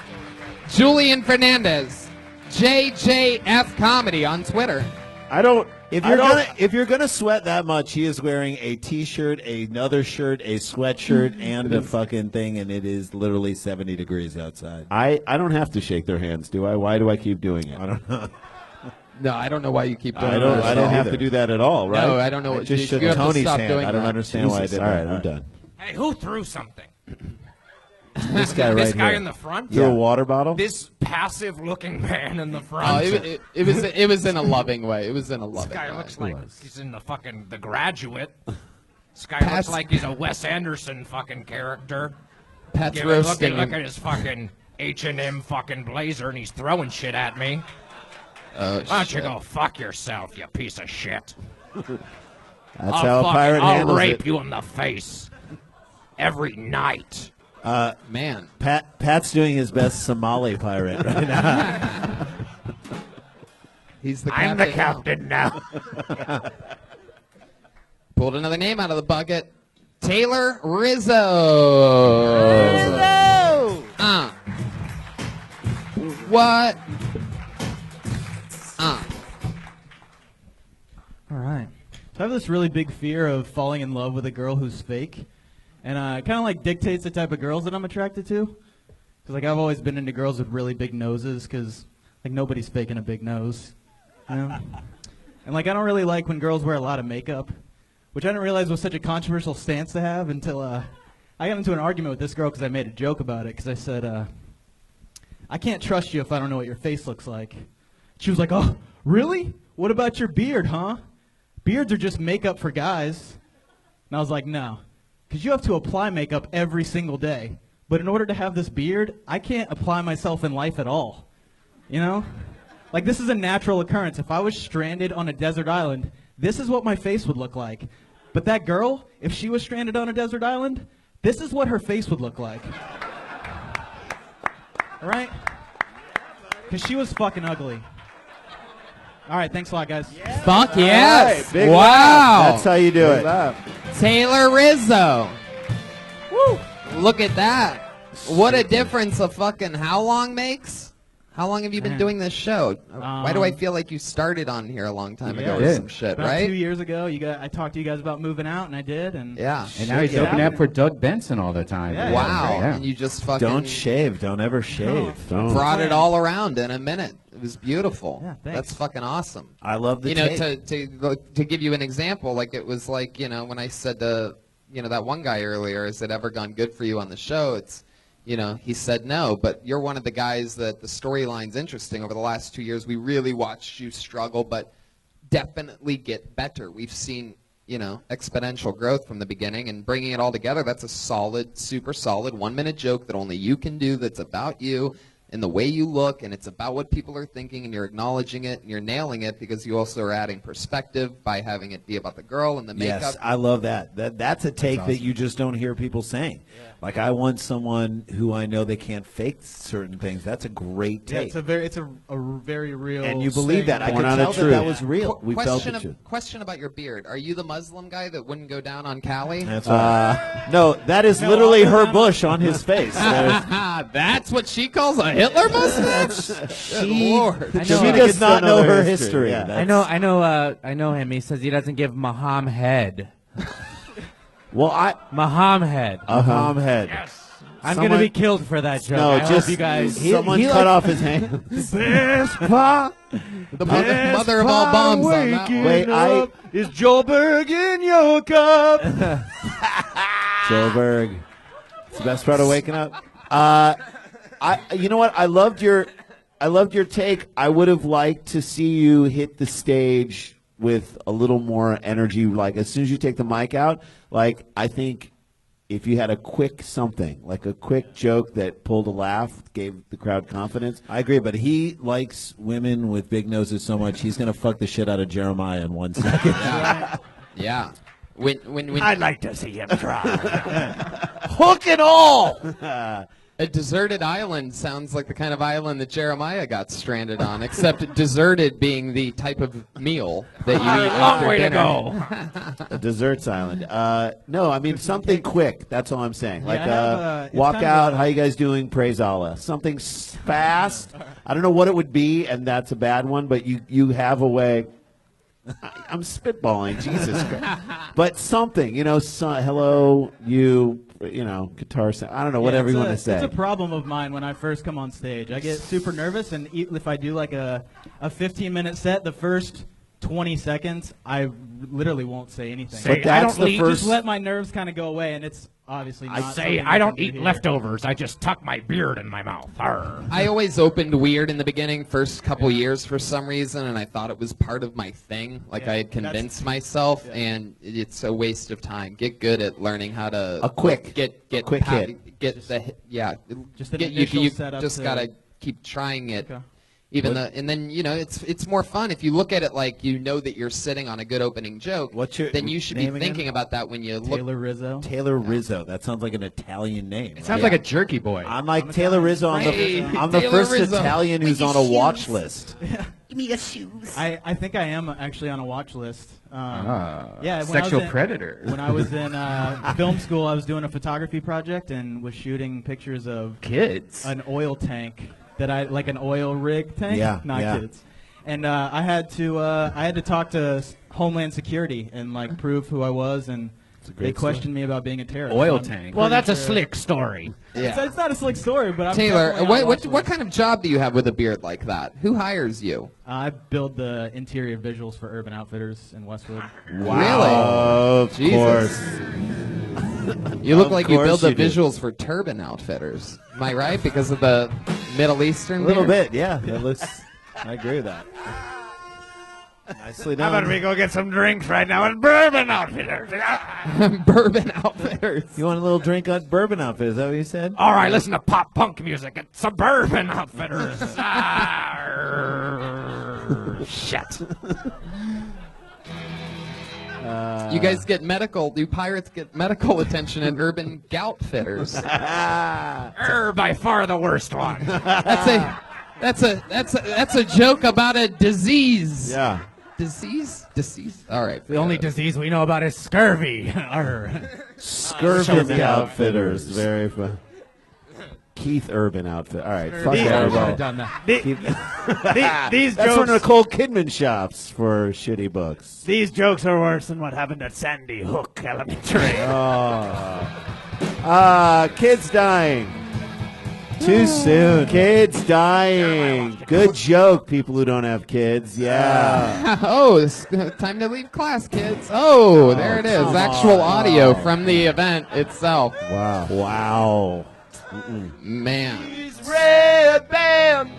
Julian Fernandez, JJF Comedy on Twitter. I don't. If you're gonna sweat that much, he is wearing a T-shirt, another shirt, a sweatshirt, and a fucking thing, and it is literally 70 degrees outside. I don't have to shake their hands, do I? Why do I keep doing it? I don't know. No, I don't know why you keep doing I don't. that. I don't have to do that at all, right? No, I don't know what- just you shook have to Tony's stop hand. doing I don't that. understand why I Jesus. did. All that. right, I'm done. Hey, who threw something? This guy right This guy here. in the front? Threw a water bottle. This passive-looking man in the Oh, front. it was in a loving way. It was in a This loving guy way. looks like he's in The Graduate. This guy Pat's- looks like he's a Wes Anderson fucking character. Pat's Look roasting at him. his fucking H&M fucking blazer, and he's throwing shit at me. Oh, Why don't you shit. go fuck yourself, you piece of shit? That's how a pirate I'll handles rape it. you in the face every night. Man. Pat's doing his best Somali pirate right now. He's the I'm the captain captain now. Pulled another name out of the bucket. Taylor Rizzo. What? All right. So I have this really big fear of falling in love with a girl who's fake, and it kind of like dictates the type of girls that I'm attracted to. Because like I've always been into girls with really big noses, because like nobody's faking a big nose, you know? And like I don't really like when girls wear a lot of makeup, which I didn't realize was such a controversial stance to have until I got into an argument with this girl because I made a joke about it, because I said, I can't trust you if I don't know what your face looks like. She was like, oh, really? What about your beard, huh? Beards are just makeup for guys. And I was like, no, because you have to apply makeup every single day. But in order to have this beard, I can't apply myself in life at all. You know? Like, this is a natural occurrence. If I was stranded on a desert island, this is what my face would look like. But that girl, if she was stranded on a desert island, this is what her face would look like. All right? Because she was fucking ugly. All right, thanks a lot, guys. Fuck yes. Right, big wow. laugh. That's how you do it. Taylor Rizzo. Woo. Look at that. What a difference a fucking how long makes? How long have you been doing this show? Why do I feel like you started on here a long time ago or some shit, about right? 2 years ago, I talked to you guys about moving out, and I did. And yeah. And now he's opening up for Doug Benson all the time. Yeah, wow. Yeah. And you just fucking Don't shave. Don't ever shave. Don't. brought it all around in a minute. It was beautiful. Yeah, thanks. That's fucking awesome. I love the You know, tape. to give you an example, like it was like, you know, when I said to, you know, that one guy earlier, has it ever gone good for you on the show? It's, you know, he said no, but you're one of the guys that the storyline's interesting. Over the last 2 years, we really watched you struggle, but definitely get better. We've seen, you know, exponential growth from the beginning, and bringing it all together, that's a solid, super solid 1 minute joke that only you can do, that's about you and the way you look, and it's about what people are thinking, and you're acknowledging it, and you're nailing it, because you also are adding perspective by having it be about the girl and the makeup. Yes, I love that. That's a take that you just don't hear people saying. Yeah. Like, I want someone who I know they can't fake certain things. That's a great take. Yeah, it's a very real. And you believe that. I saying. could tell that was real. We felt it. Question about your beard. Are you the Muslim guy that wouldn't go down on Cali? That's right. No, that is literally her bush on his face. That's what she calls a Hitler mustache? She Lord. She does not know her history. Yeah. I know him. He says he doesn't give Maham head. Well, Maham head. Yes. I'm going to be killed for that joke. No, I just hope you guys. someone cut off his hand. Best part. The mother of all bombs on that one. Wait, is Joburg in your cup? Joburg. It's the best part of waking up. You know what? I loved your take. I would have liked to see you hit the stage with a little more energy. Like, as soon as you take the mic out, like, I think if you had a quick something, like a quick joke that pulled a laugh, gave the crowd confidence. I agree, but he likes women with big noses so much, he's going to fuck the shit out of Jeremiah in 1 second. Yeah. When I'd like to see him try. Hook and all. A deserted island sounds like the kind of island that Jeremiah got stranded on, except deserted being the type of meal that you eat after way to dinner. A desserts island. No, I mean something quick. That's all I'm saying. Like, it's walk kind of out. How you guys doing? Praise Allah. Something fast. I don't know what it would be, and that's a bad one. But you have a way. I'm spitballing, Jesus Christ. But something, you know. hello, you know, guitar sound. I don't know, whatever you want to say. It's a problem of mine when I first come on stage. I get super nervous, and if I do like a 15-minute set, the first 20 seconds, I literally won't say anything. But that's the first. Just let my nerves kind of go away, and it's obviously not. I say I don't eat leftovers. I just tuck my beard in my mouth. Arr. I always opened weird in the beginning, first couple years for some reason, and I thought it was part of my thing. Like I had convinced myself, and it's a waste of time. Get good at learning how to get quick hit. Get the Just an get initial you setup just to- gotta keep trying it. Okay. And then you know it's more fun if you look at it like you know that you're sitting on a good opening joke. Then you should be name again? thinking about that when you look. Taylor Rizzo. Taylor Rizzo. That sounds like an Italian name. It sounds like a jerky boy. I'm like Taylor Rizzo. I'm the Taylor first Rizzo. Italian who's on a watch list. Give me your shoes. I think I am actually on a watch list. Yeah, when I was sexual in- predator. When I was in film school, I was doing a photography project and was shooting pictures of Kids. an oil tank like an oil rig tank. Yeah, not yeah. kids. And I had to talk to Homeland Security and like prove who I was and they questioned me about being a terrorist. Oil I'm tank. Well, that's a sure- slick story. Yeah. It's not a slick story, but I'm Taylor, definitely on what watch kind of job do you have with a beard like that? Who hires you? I build the interior visuals for Urban Outfitters in Westwood. Really? Of Jesus. course. You look Of like you build course the you do. visuals for Turban Outfitters. Am I right? Because of the Middle Eastern A little beard? bit, yeah. That looks. I agree with that. Nicely How done. about we go get some drinks right now at Bourbon Outfitters? Bourbon Outfitters. You want a little drink on Bourbon Outfit? Is that what you said? All right, listen to pop punk music at Suburban Outfitters. Shit. You guys get medical. You pirates get medical attention at Urban Goutfitters. By far the worst one. That's a joke about a disease. Yeah. Disease. All right. The only disease we know about is scurvy. Scurvy Outfitters. Very fun. Keith Urban Outfit. All right. Fuck These- everybody. done that. That's These one jokes, of Nicole Kidman shops for shitty books. these jokes are worse than what happened at Sandy Hook Elementary. Kids dying. Too soon. Kids dying. Good joke, people who don't have kids. Yeah. Oh, it's time to leave class, kids. Oh, there it is. come Actual on. audio Oh. from the event itself. Wow. Wow. Man. Redban.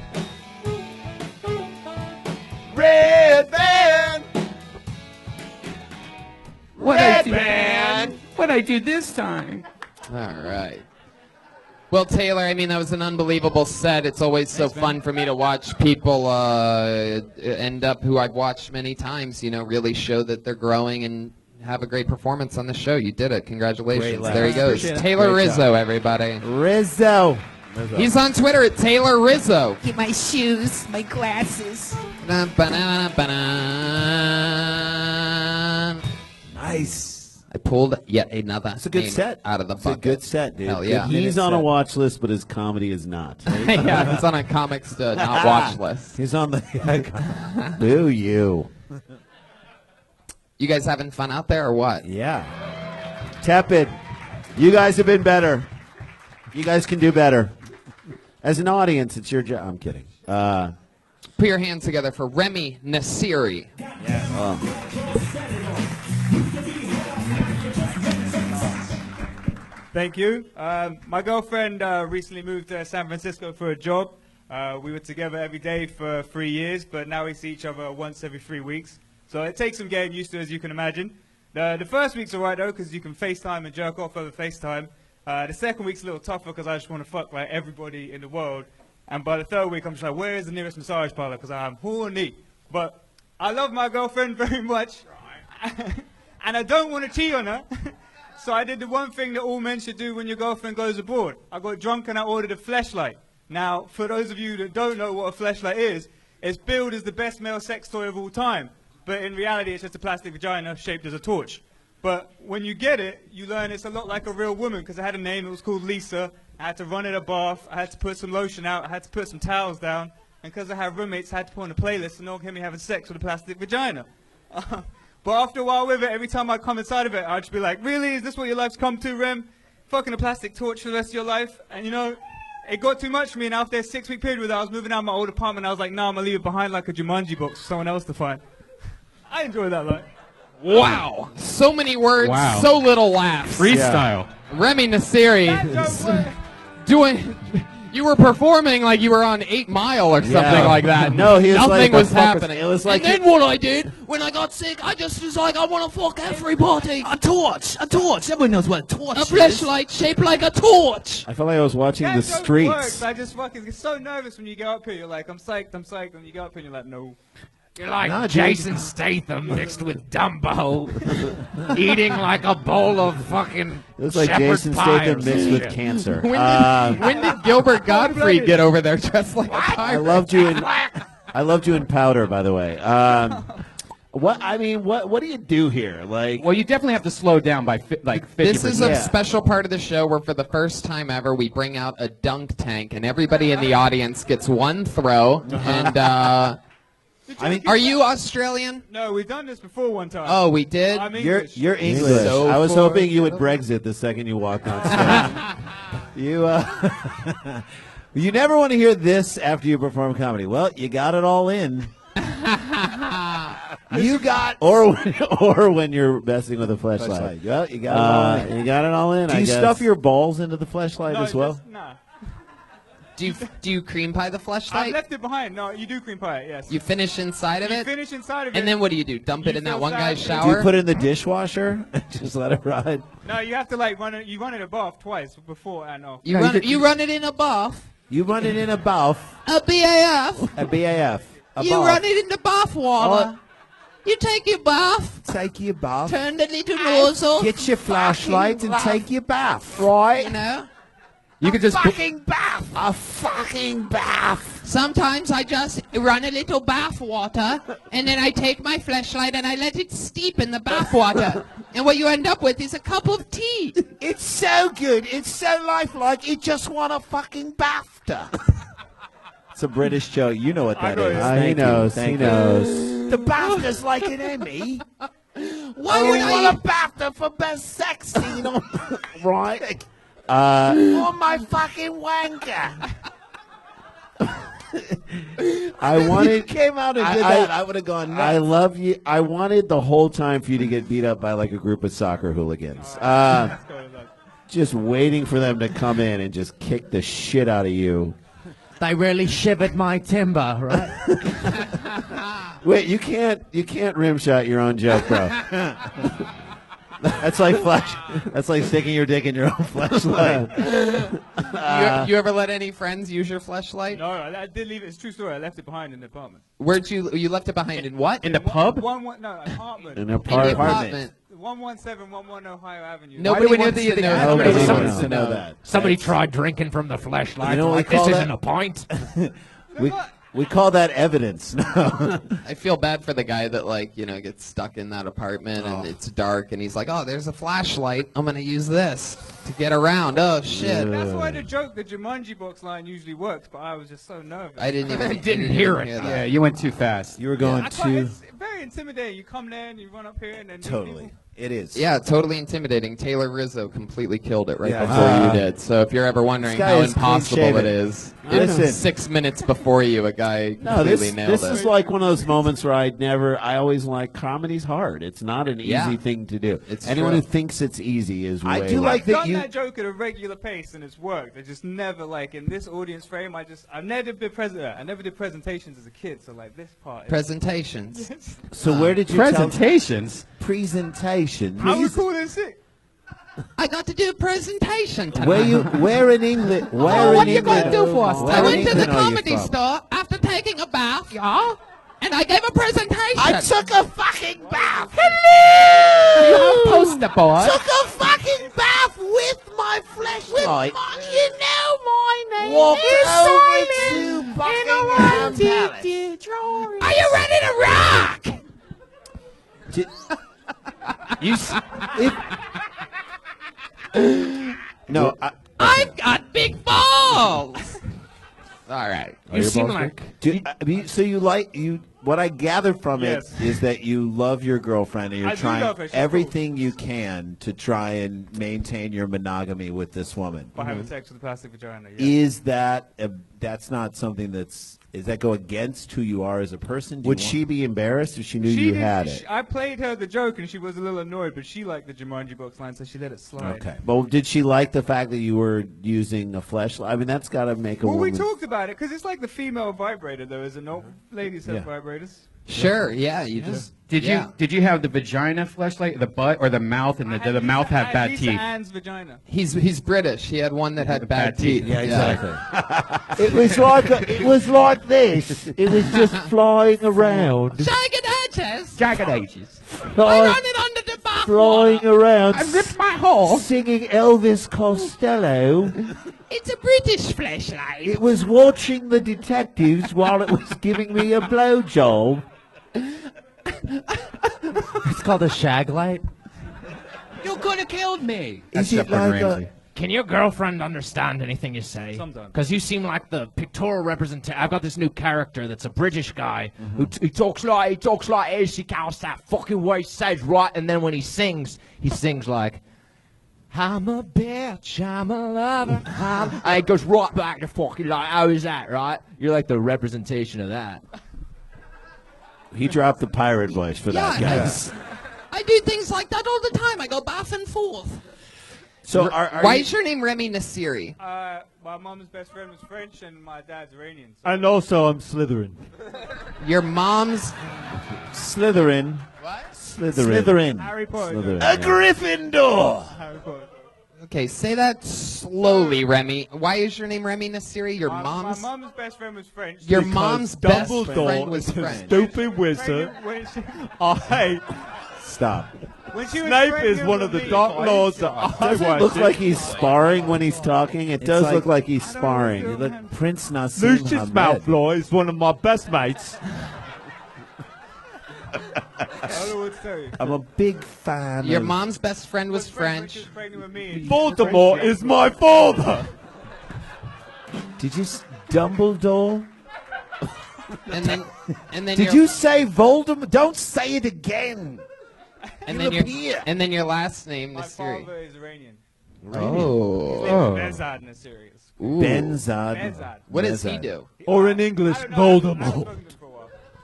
Redban. What'd I do this time? All right. Well, Taylor, I mean, that was an unbelievable set. It's always so fun for me to watch people end up who I've watched many times, really show that they're growing and have a great performance on the show. You did it. Congratulations. Great There he goes. Appreciate it. Taylor Great Rizzo, everybody. Rizzo. He's on Twitter at Taylor Rizzo. Get my shoes, my glasses. Nice. I pulled yet another It's a good name set. out of the It's bucket. a good set, dude. Hell yeah. He's on a watch list, but his comedy is not. Yeah, it's on a comics to not watch list. He's on the. Boo you. You guys having fun out there or what? Yeah. Tepid. You guys have been better. You guys can do better. As an audience, it's your job. I'm kidding. Put your hands together for Remy Nasiri. Thank you. My girlfriend recently moved to San Francisco for a job. We were together every day for 3 years, but now we see each other once every 3 weeks. So it takes some getting used to, as you can imagine. The first week's alright though, because you can FaceTime and jerk off over FaceTime. The second week's a little tougher because I just want to fuck like everybody in the world. And by the third week, I'm just like, where is the nearest massage parlor? Because I'm horny. But I love my girlfriend very much. And I don't want to cheat on her. So I did the one thing that all men should do when your girlfriend goes abroad. I got drunk and I ordered a fleshlight. Now, for those of you that don't know what a fleshlight is, it's billed as the best male sex toy of all time. But in reality, it's just a plastic vagina shaped as a torch. But when you get it, you learn it's a lot like a real woman, because it had a name, it was called Lisa. I had to run it a bath, I had to put some lotion out, I had to put some towels down. And because I have roommates, I had to put on a playlist so no one can hear me having sex with a plastic vagina. But after a while with it, every time I come inside of it, I'd just be like, really? Is this what your life's come to, Rem? Fucking a plastic torch for the rest of your life? And it got too much for me, and after a 6-week period with it, I was moving out of my old apartment, I was like, nah, I'm gonna leave it behind like a Jumanji box for someone else to find. I enjoy that, like. Wow. So many words, Wow. so little laughs. Freestyle. Remy Nasiri doing. You were performing like you were on 8 Mile or something like that. No, he was Nothing like was happening. It was like And then what I did, when I got sick, I just was like, I want to fuck everybody. A torch. Everyone knows what a torch A is. flashlight shaped like a torch. I felt like I was watching Yeah, the it totally streets. works. I just fucking get so nervous when you go up here. You're like, I'm psyched. And you go up here and you're like, no. You're like Nah, dude. Jason Statham mixed with Dumbo, eating like a bowl of fucking It was like shepherd's Jason pie Statham or mixed some with shit. cancer. When did Gilbert Gottfried get over there dressed like a I pirate? loved you in Powder, by the way. What do you do here? Like, Well, you definitely have to slow down by 50%. This is a Yeah. special part of the show where for the first time ever we bring out a dunk tank and everybody in the audience gets one throw and Are you Australian? No, we've done this before one time. Oh, we did? I'm You're English. English. So I was for- hoping you would Brexit the second you walked on stage. You never want to hear this after you perform comedy. Well, you got it all in. You got, or when you're messing with a fleshlight. Well, you got it all in. You got it all in. Do you stuff your balls into the fleshlight as well? Nah. Do you cream pie the I fleshlight? left it behind. No, you do cream pie it, yes. You finish inside of You it? finish inside of it. And then what do you do? Dump it in that feel one guy's sad. Do you shower? put it in the dishwasher and just let it ride? No, you have to like run it. You run it above twice before and off. You run it in a bath. You run it in a bath. A BAF. A BAF. A You bath. run it in the bath water. You take your bath. Take your bath. Turn the little nozzle. Get your flashlight and take your bath, right? You know? You could just bath. A fucking bath. Sometimes I just run a little bath water, and then I take my flashlight and I let it steep in the bath water. And what you end up with is a cup of tea. It's so good. It's so lifelike. It just won a fucking BAFTA. It's a British joke. You know what that is. He knows. He knows. The BAFTA's like an Emmy. Why we would I want a BAFTA for best sex scene on, Right. on my fucking wanker. I wanted. You came out and did that, I would've gone nuts. I love you. I wanted the whole time for you to get beat up by like a group of soccer hooligans. Just waiting for them to come in and just kick the shit out of you. They really shivered my timber, right? Wait, you can't rim shot your own joke, bro. That's like That's like sticking your dick in your own flashlight. You ever let any friends use your flashlight? No, I did leave it. It's a true story. I left it behind in the apartment. Where'd you left it behind in what? In the pub? No, apartment. An In the apartment. apartment. 11711 Ohio Avenue. Nobody wants to know that. Nobody wants to know that. Somebody tried drinking from the flashlight. You know what we like, this call isn't that? a point. We call that evidence. No. I feel bad for the guy that gets stuck in that apartment and it's dark and he's like, oh, there's a flashlight. I'm gonna use this to get around. Oh shit. That's why the Jumanji box line usually works, but I was just so nervous. I didn't even didn't hear it. that. Yeah, you went too fast. You were going too. It's very intimidating. You come there and you run up here and then Totally. It is. Yeah, totally intimidating. Taylor Rizzo completely killed it right Yeah. before you did. So if you're ever wondering This guy how is impossible clean-shaven. it is, Listen. 6 minutes before you, a guy No, completely nailed this it. is like one of those moments where I always like comedy's hard. It's not an Yeah. easy thing to do. It's Anyone true. who thinks it's easy is way I've wrong. done that joke at a regular pace and it's worked. I just never in this audience frame. I never did presentations as a kid. So this part. Presentations. So where did you Presentations? Presentations. I was cool and sick. I got to do a presentation tonight. Where in England? Oh, what are you going to do for us? Where I in went to the England are you comedy from? store after taking a bath, y'all, and I gave a presentation. I took a fucking bath. You're a poster boy. Took a fucking bath with my flashlight. You know my name Walked is over Simon to Buckingham Palace. Are you ready to rock? No, I've got big balls. All right. You seem like. So you like you. What I gathered from Yes. it is that you love your girlfriend and you're I do trying love her. She's everything you can to try and maintain your monogamy with this woman. By having sex with a plastic vagina. Yeah. Is that that's not something does that go against who you are as a person? Would she be embarrassed if she knew you had it? I played her the joke and she was a little annoyed, but she liked the Jumanji box line, so she let it slide. Okay, but did she like the fact that you were using a fleshlight? I mean, that's got to make a Well, we woman. talked about it because it's like the female vibrator, though, isn't it? Ladies have Yeah. vibrators. Sure. Yeah. You just. Did you have the vagina fleshlight, the butt, or the mouth? And did the mouth have bad Lisa teeth? Ann's vagina. He's British. He had one that had bad teeth. Yeah, exactly. It was like this. It was just flying around. Jagged edges. Jagged edges. I Flying, run it under the bath flying around. I ripped my horse. Singing Elvis Costello. It's a British flashlight. It was watching the detectives while it was giving me a blowjob. It's called a shag light. You could have killed me. Is That's it like Ramsey. Can your girlfriend understand anything you say? Sometimes. Because you seem like the pictorial representation. I've got this new character that's a British guy who he talks like this. He counts that fucking way he says, right? And then when he sings like, I'm a bitch, I'm a lover, and it goes right back to fucking like, how is that, right? You're like the representation of that. He dropped the pirate voice for that, guys. I do things like that all the time. I go back and forth. So, why is your name Remy Nasiri? My mom's best friend was French and my dad's Iranian. So. And also, I'm Slytherin. Your mom's Slytherin. What? Slytherin. Harry Potter. Slytherin. A Gryffindor. Harry Potter. Okay, say that slowly, Remy. Why is your name Remy Nasiri? Your mom's. My mom's best friend was French. Your mom's best Dumbledore friend was is a French. stupid wizard. Stop. Snape is one of the Dark Lords that Does it look like he's sparring when he's talking? It does look like he's sparring. know. Look, Prince Nassim Lucius Hamed. Malfoy is one of my best mates. I don't know what to tell you. I'm a big fan Your of... mom's best friend was French. Voldemort is my father. Did you... Dumbledore? And then Did you say Voldemort? Don't say it again. and then your last name My Nasiri. father is Iranian. Oh. Benzad Nasiri. Benzad. What does he do? Or in English, Voldemort.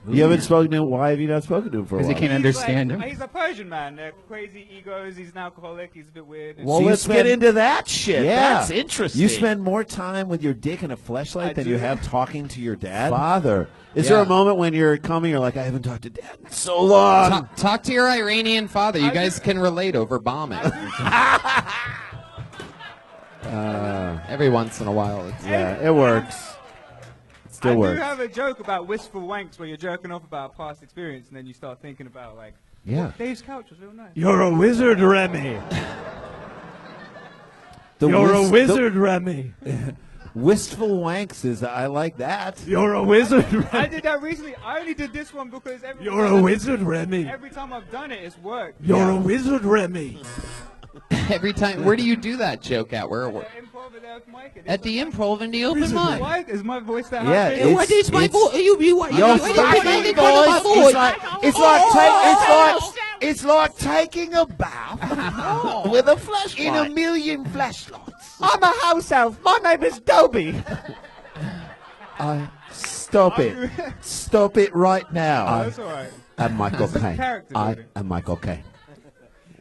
You haven't spoken to him? Why have you not spoken to him for a while? Because he can't understand him. He's a Persian man. They're crazy egos. He's an alcoholic. He's a bit weird. Well, let's get into that shit. Yeah. That's interesting. You spend more time with your dick in a fleshlight than you have talking to your dad? Father. Is Yeah. there a moment when you're coming, you're like, I haven't talked to dad in so long? Talk to your Iranian father. You guys can relate over bombing. Every once in a while. Yeah, it works. Still I works. do have a joke about wistful wanks where you're jerking off about a past experience and then you start thinking about, like, Yeah. Dave's couch was real nice. You're a wizard, Remy. You're a wizard, Remy. Wistful wanks is, I like that. You're a wizard, Remy. I did that recently. I only did this one because You're a wizard, Remy. Every time I've done it, it's worked. You're a wizard, Remy. Every time. Where do you do that joke at? Where? At the improv in the open mic. Why is my voice that Yeah, high? What is my voice? It's like taking a bath with a flashlight. In a million flashlights. I'm a house elf. My name is Dobie. Stop it. Stop it right now. That's all right. I'm Michael It's a Caine. character I building. am Michael Caine.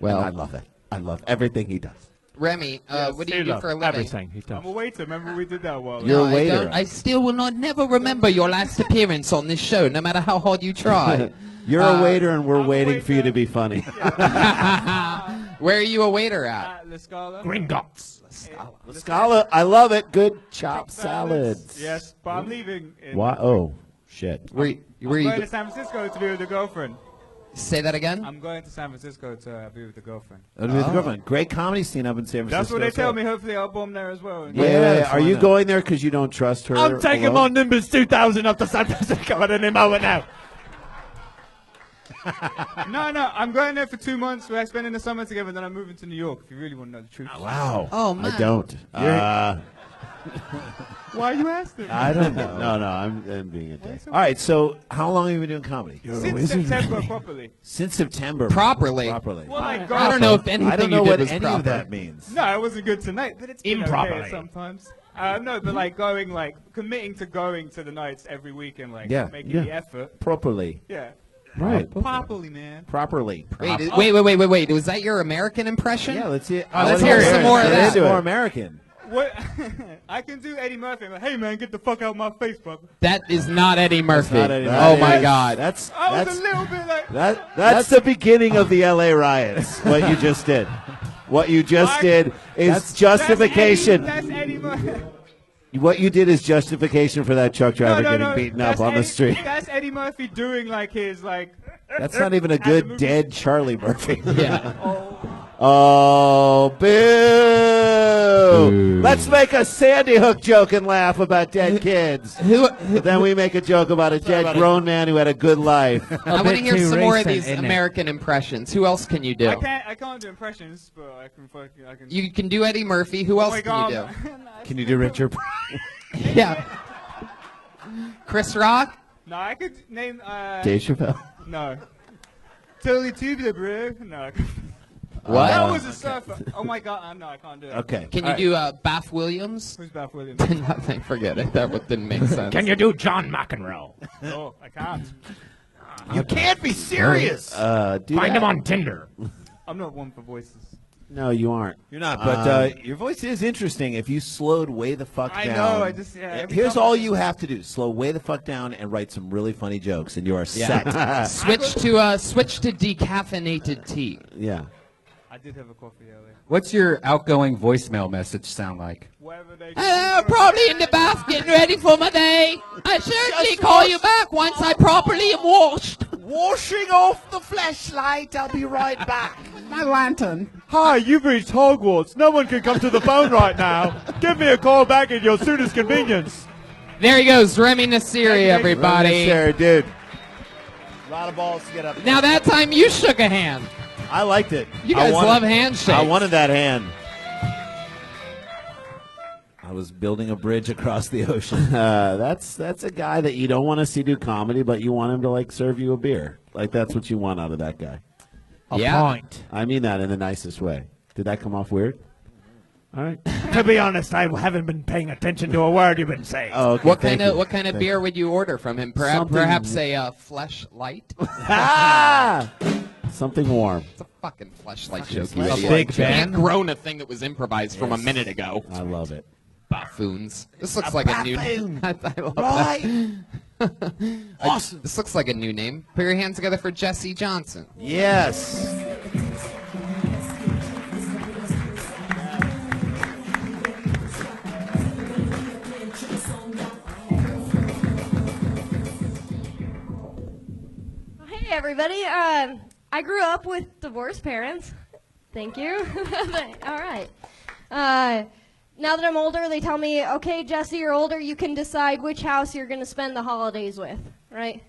Well, I love it. I love everything he does. Remy, what do you do for a living? Everything he does. I'm a waiter. Remember we did that while You're a I waiter. don't- I still will not never remember your last appearance on this show, no matter how hard you try. You're a waiter, and we're waiting for you to be funny. Where are you a waiter at? at La Scala. Gringotts. Scala, I love it. Good chopped salads. Yes, but I'm leaving. Why? Oh, shit. Where I'm you going to San Francisco to be with a girlfriend. Say that again? I'm going to San Francisco to be with a girlfriend. With the girlfriend. Great comedy scene up in San Francisco. That's what they tell too. me. Hopefully I'll bomb there as well. Yeah. Are you going there because you don't trust her? I'm taking alone? my Nimbus 2000 up to San Francisco at any moment now. No, I'm going there for 2 months. We're spending the summer together, then I'm moving to New York, if you really want to know the truth. Wow. Oh, man. I don't. Why are you asking? I don't know. No, I'm being a dick. All right, so how long have you been doing comedy? Since September, properly. Since September. Properly. Properly. Well, like, I don't know if anything I don't know you did what was any proper. of that means. No, it wasn't good tonight, but it's been okay Improperly. sometimes. No, but like going, like committing to going to the nights every week and like making the effort. Properly. Yeah. Right. Properly, man. Properly. Wait. Was that your American impression? Yeah, let's hear it. Let's hear some more of that. More American. What? I can do Eddie Murphy. Like, hey man, get the fuck out of my face, bro. That is not Eddie Murphy. Not Eddie Murphy. Oh my God. I was a little bit like. That's the beginning of the LA riots. What you just did. What you just did is justification. That's Eddie Murphy. What you did is justification for that truck driver getting beaten up on the street. That's Eddie Murphy doing like his like. That's not even a good dead Charlie Murphy. Yeah. Oh, boo! Let's make a Sandy Hook joke and laugh about dead kids. But then we make a joke about a dead grown man who had a good life. I want to hear some more of these American impressions. Who else can you do? I can't do impressions, but I can. You can do Eddie Murphy. Who else can you do? Can you do Richard? Yeah. Chris Rock? No, I could name. Dave Chappelle? No. Totally tubular, bro. No. What? That was a surfer. Oh my god, no, I can't do it. Okay. Can you do Bath Williams? Who's Bath Williams? Nothing. Forget it. That didn't make sense. Can you do John McEnroe? No, I can't. You can't be serious. Find him on Tinder. I'm not one for voices. No, you aren't. You're not, but your voice is interesting. If you slowed way the fuck down. I know, I just, yeah. Here's all you have to do. Slow way the fuck down and write some really funny jokes, and you are set. Switch to decaffeinated tea. Yeah. I did have a coffee earlier. What's your outgoing voicemail message sound like? Probably in the bath getting ready for my day. I certainly call you back once I properly am washed. Washing off the flashlight. I'll be right back. My lantern. Hi, you've reached Hogwarts. No one can come to the phone right now. Give me a call back at your soonest convenience. There he goes, Remy Nasiri, everybody. Remy Nasiri, dude. A lot of balls to get up. Now that time you shook a hand. I liked it. You guys love handshakes. I wanted that hand. I was building a bridge across the ocean. That's a guy that you don't want to see do comedy, but you want him to like serve you a beer. Like that's what you want out of that guy. A point. I mean that in the nicest way. Did that come off weird? All right. To be honest, I haven't been paying attention to a word you've been saying. Oh, okay. What kind of beer would you order from him? Perhaps a Flesh Light. Something warm. It's a fucking fleshlight Fucking joke. You Fleshlight idiot. Big You can't Ben. groan a thing that was improvised from a Yes. minute ago. I love it. Buffoons. This looks like a new. buffoon. I love Right. that. Awesome. This looks like a new name. Put your hands together for Jesse Johnson. Yes. Hey everybody, I grew up with divorced parents. Thank you. All right. Now that I'm older, they tell me, okay, Jesse, you're older, you can decide which house you're going to spend the holidays with, right?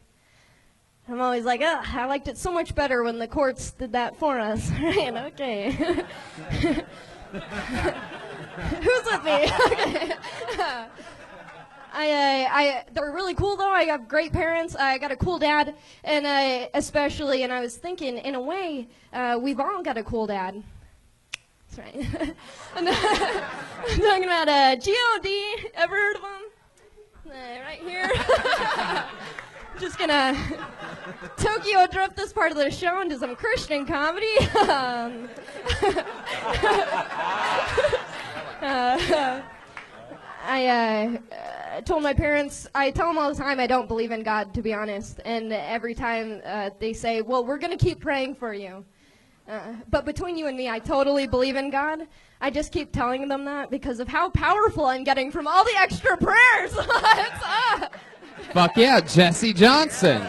I'm always like, ugh, I liked it so much better when the courts did that for us. Right, okay. Who's with me? Okay. They're really cool though. I have great parents. I got a cool dad, and especially, and I was thinking, in a way, we've all got a cool dad. That's right. I'm talking about G.O.D. Ever heard of him? Right here. Just gonna Tokyo drift this part of the show into some Christian comedy. I told my parents, I tell them all the time I don't believe in God, to be honest. And every time they say, well, we're going to keep praying for you. But between you and me, I totally believe in God. I just keep telling them that because of how powerful I'm getting from all the extra prayers. Fuck yeah, Jesse Johnson.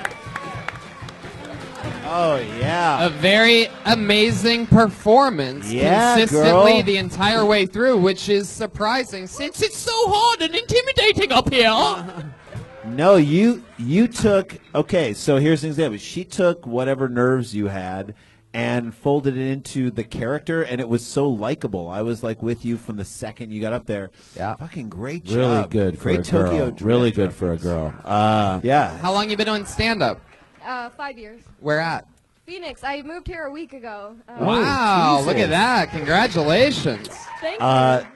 Oh, yeah. A very amazing performance consistently girl. the entire way through, which is surprising since it's so hard and intimidating up here. No, you took, okay, so here's an example. She took whatever nerves you had and folded it into the character, and it was so likable. I was like with you from the second you got up there. Yeah. Fucking great job. Really good for great a Tokyo girl. Drift Really good for a girl. Yeah. How long you been doing stand-up? 5 years. Where at? Phoenix. I moved here a week ago. Wow, look at that. Congratulations. Thank you. That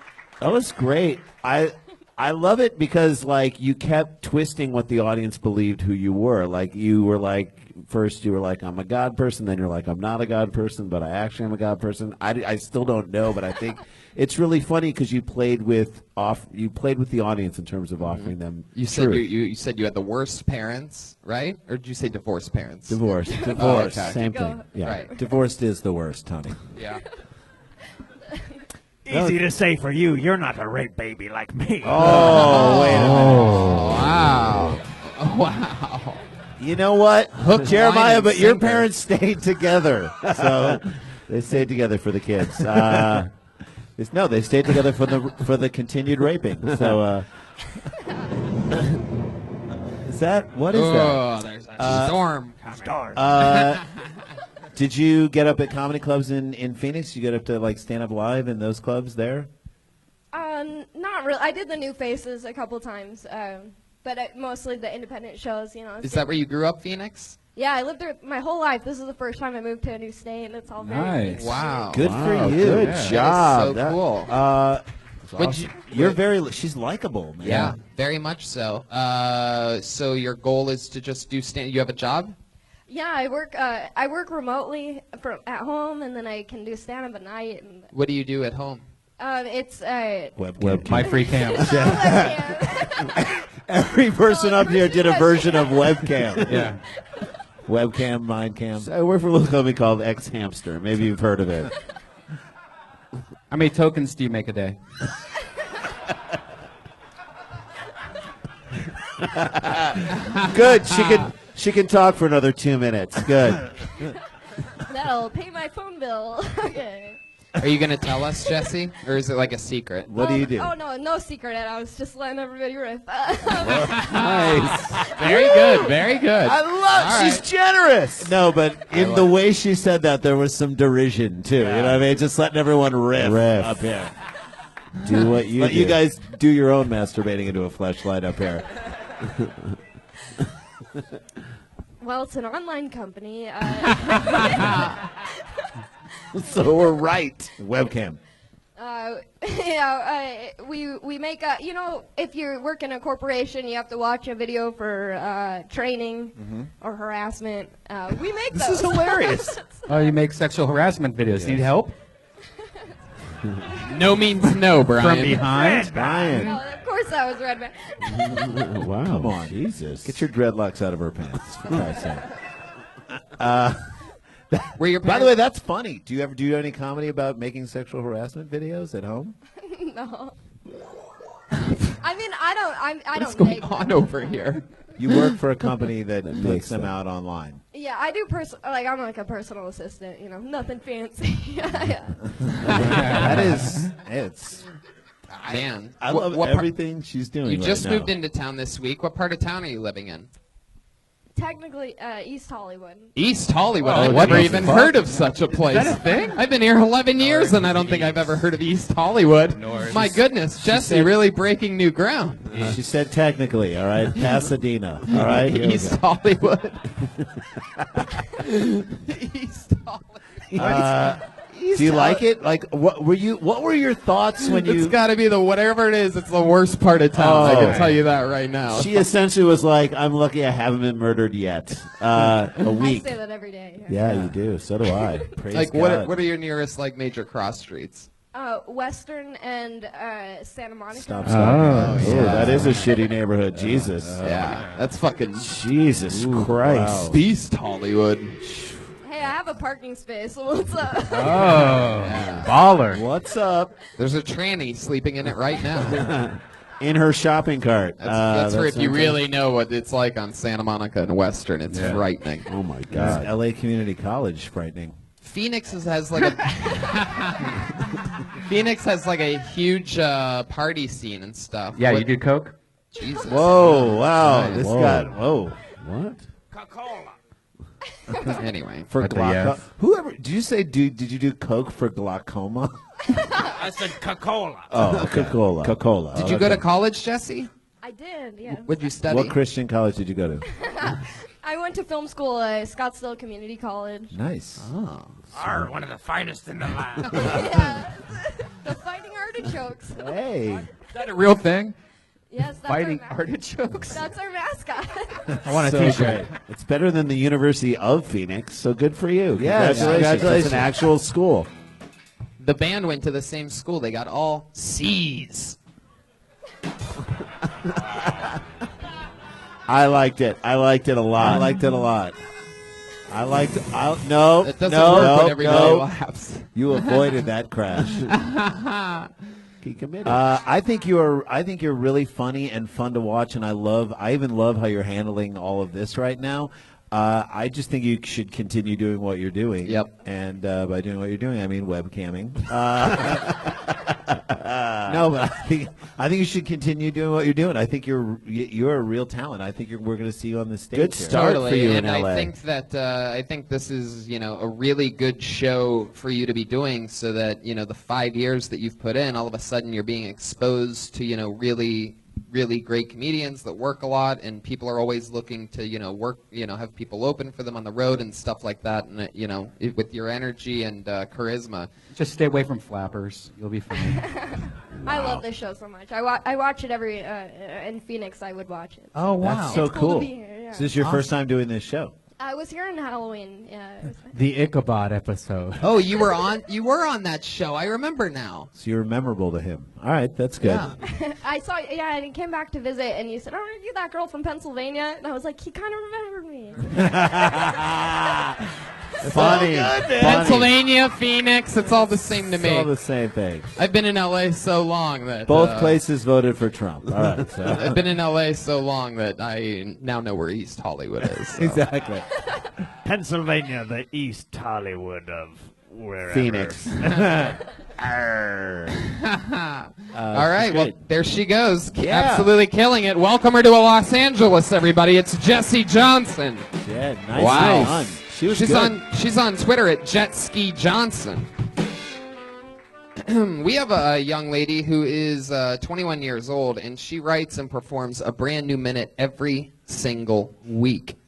was great. I love it because like you kept twisting what the audience believed who you were. Like you were like first you were like I'm a God person, then you're like I'm not a God person, but I actually am a God person. I still don't know, but I think it's really funny because you played with the audience in terms of offering them. You said you said you had the worst parents, right? Or did you say divorced parents? Divorced. Oh, okay. Same thing. Yeah. Right. Divorced is the worst, honey. Yeah. Easy to say for you. You're not a rape baby like me. Oh, wait a minute. Wow. Wow. You know what, Hook, line, Jeremiah? and But your sinker. parents stayed together, so They stayed together for the kids. No, they stayed together for the continued raping. So, is that what is that? Oh, there's a storm coming. Did you get up at comedy clubs in Phoenix? You get up to like stand up live in those clubs there? Not really. I did the New Faces a couple times, but mostly the independent shows. Is that where you grew up, Phoenix? Yeah, I lived there my whole life. This is the first time I moved to a new state, and it's all very Nice. Wow. Good for you. Good. Good Yeah. job. That is so cool. Awesome. She's likable, man. Yeah, very much so. So your goal is to just do stand. You have a job? Yeah, I work remotely at home, and then I can do stand up at night. And What do you do at home? it's Webcam. My free cam. Every person up here did a version of webcam. Yeah. Webcam, Mindcam. I work for a little company called X Hamster. Maybe you've heard of it. How many tokens do you make a day? Good. She can talk for another 2 minutes. Good. that'll pay my phone bill. Okay. Are you going to tell us, Jesse? Or is it like a secret? What do you do? Oh no secret. I was just letting everybody riff. Nice. Very good. Very good. I love. She's generous. No, but in the way she said that, there was some derision too. Yeah. You know what I mean? Just letting everyone riff up here. Do what you. Let you guys do your own masturbating into a fleshlight up here. Well, it's an online company. So we're right. Webcam. We make if you work in a corporation, you have to watch a video for training or harassment. We make This those. is hilarious. Oh, you make sexual harassment videos. Need help? No means no, Brian. From behind? Brian. No, of course that was Redban. Wow. Come on. Jesus. Get your dreadlocks out of her pants. For Christ's sake. By the way, that's funny. Do you ever do any comedy about making sexual harassment videos at home? No. I mean, I What's don't going make on them. over here? You work for a company that puts them out online. Yeah, I do I'm like a personal assistant, nothing fancy. Yeah. That is, it's. Man. I love everything she's doing. You right just now. moved into town this week. What part of town are you living in? Technically, East Hollywood. East Hollywood. Oh, I've what never the even fuck? heard of such a place. Is that a thing? I've been here 11 years, and I don't think I've ever heard of East Hollywood. North. My goodness, Jesse, really breaking new ground. She said technically, all right? Pasadena, all right? Here we East go. Hollywood. East Hollywood. Do you like it? Like, what were your thoughts when you? It's got to be whatever it is. It's the worst part of town. I can tell you that right now. She essentially was like, "I'm lucky I haven't been murdered yet." A week. I say that every day. Yeah, you do. So do I. Praise Like, God. what are your nearest major cross streets? Western and Santa Monica. Stop. Oh, Oh, that is a shitty neighborhood. Jesus. Yeah, that's fucking Jesus Christ. wow. East Hollywood. Hey, I have a parking space. So what's up? Oh, baller. What's up? There's a tranny sleeping in it right now. In her shopping cart. That's where if you okay. really know what it's like on Santa Monica and Western, it's frightening. Oh my God. L.A. Community College, frightening. Phoenix has like a Phoenix has like a huge party scene and stuff. Yeah, What- you do coke? Jesus. Whoa! Wow. Nice. This Whoa. got. Whoa. What? Anyway, For At the glaucoma. F. Whoever did you say? Did you do coke for glaucoma? I said Coca-Cola. Oh, Coca-Cola. Coca-Cola. Did you go to college, Jesse? I did, yeah. What'd you study? What Christian college did you go to? I went to film school at Scottsdale Community College. Nice. Oh. Are one of the finest in the land. Yeah. The Fighting Artichokes. Hey. Is that a real thing? Yes, that's Fighting our artichokes? That's our mascot. I want a So t-shirt. great. It's better than the University of Phoenix, so good for you. Yeah, Congratulations. It's an actual school. The band went to the same school. They got all C's. I liked it. I liked it a lot. I liked it a lot. I liked it. No, It doesn't no, work no, when everybody no. laughs. You avoided that crash. He committed. I think you're really funny and fun to watch, and I even love how you're handling all of this right now. I just think you should continue doing what you're doing. Yep. And by doing what you're doing, I mean webcamming. No, but I think you should continue doing what you're doing. I think you're a real talent. I think we're going to see you on the stage. Good start totally. for you and in LA. I think this is a really good show for you to be doing, so that the 5 years that you've put in, all of a sudden you're being exposed to really great comedians that work a lot, and people are always looking to work, have people open for them on the road and stuff like that. And with your energy and charisma, Just stay away from flappers. You'll be fine. I love this show so much. I watch it every in Phoenix. I would watch it. Oh wow, that's so It's cool cool. to be here, yeah. So this is your first time doing this show. I was here on Halloween. Yeah. It was fun. The Ichabod episode. Oh, you were on that show. I remember now. So you're memorable to him. All right, that's good. Yeah. I saw. Yeah, and he came back to visit, and he said, "Oh, are you that girl from Pennsylvania?" And I was like, he kind of remembered me. Funny. Pennsylvania, Phoenix, it's all the same to It's me. all the same thing. I've been in LA so long that Both places voted for Trump. All right. So. I've been in LA so long that I now know where East Hollywood is. So. Exactly. Pennsylvania, the East Hollywood of wherever. Phoenix. All right, well, great. there she goes. Yeah. Absolutely killing it. Welcome her to Los Angeles, everybody. It's Jessie Johnson. Yeah, nice. Wow. Done. She's good. She's on Twitter at Jetski Johnson. We have a young lady who is 21 years old, and she writes and performs a brand new minute every single week.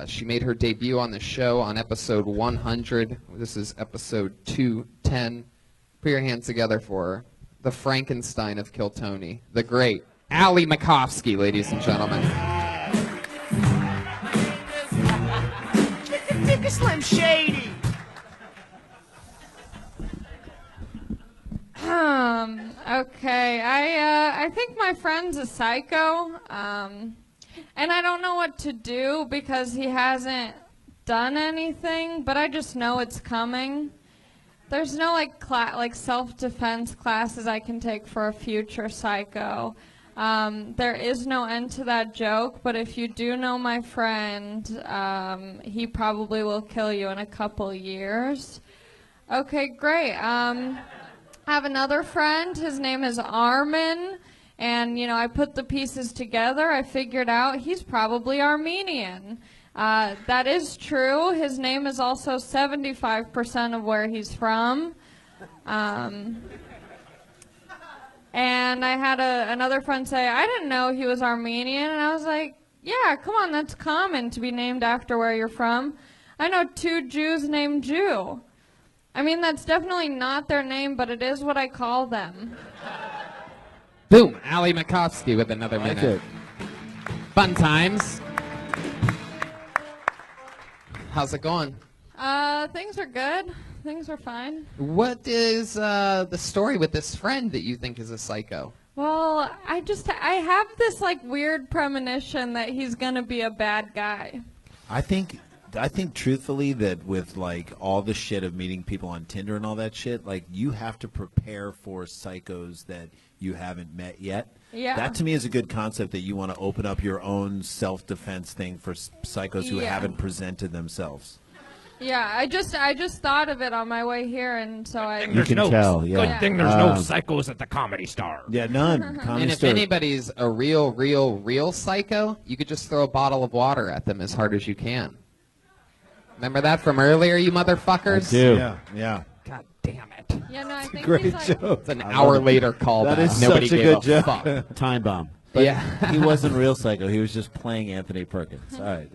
She made her debut on the show on episode 100. This is episode 210. Put your hands together for the Frankenstein of Kiltony, the great Allie Makovsky, ladies and gentlemen. Slim Shady. Okay. I think my friend's a psycho. And I don't know what to do because he hasn't done anything, but I just know it's coming. There's no like self-defense classes I can take for a future psycho. There is no end to that joke, but if you do know my friend, he probably will kill you in a couple years. Okay, great. I have another friend. His name is Armin, and I put the pieces together. I figured out he's probably Armenian. That is true. His name is also 75% of where he's from. And I had another friend say, I didn't know he was Armenian. And I was like, yeah, come on, that's common to be named after where you're from. I know 2 Jews named Jew. I mean, that's definitely not their name, but it is what I call them. Boom, Allie Makovsky with another minute. it. Fun times. How's it going? Things are good. Things are fine. What is the story with this friend that you think is a psycho? Well, I have this weird premonition that he's gonna be a bad guy. I think truthfully that with all the shit of meeting people on Tinder and all that shit, you have to prepare for psychos that you haven't met yet. Yeah. That to me is a good concept, that you want to open up your own self-defense thing for psychos who Yeah. haven't presented themselves. Yeah, I just thought of it on my way here, and so I. You can tell, yeah. Good thing there's no psychos at the Comedy Star. Yeah, none. And if anybody's a real psycho, you could just throw a bottle of water at them as hard as you can. Remember that from earlier, you motherfuckers? I do. Yeah. God damn it. Yeah, no, I think Great he's joke. It's an hour later call That back. is Nobody such a gave good joke. fuck. Time bomb. But Yeah. he wasn't real psycho. He was just playing Anthony Perkins. All right.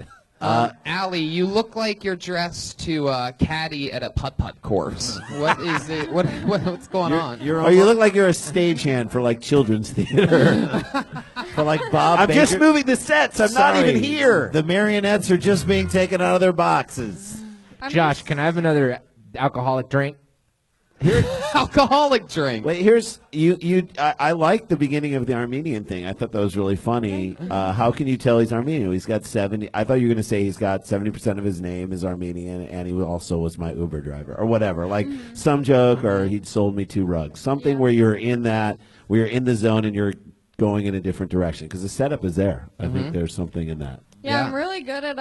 Allie, you look like you're dressed to caddy at a putt-putt course. What is it? What's going on? Oh, you look like you're a stagehand for children's theater. For Bob I'm Baker. just moving the sets. I'm not Sorry. even here. The marionettes are just being taken out of their boxes. Josh, can I have another alcoholic drink? Alcoholic drink. Wait, here's you. I like the beginning of the Armenian thing. I thought that was really funny. How can you tell he's Armenian? He's got 70. I thought you were going to say he's got 70% of his name is Armenian, and he also was my Uber driver or whatever. Some joke, or he'd sold me 2 rugs. Something where you're in that, where you're in the zone and you're going in a different direction, because the setup is there. I think there's something in that. Yeah, I'm really good at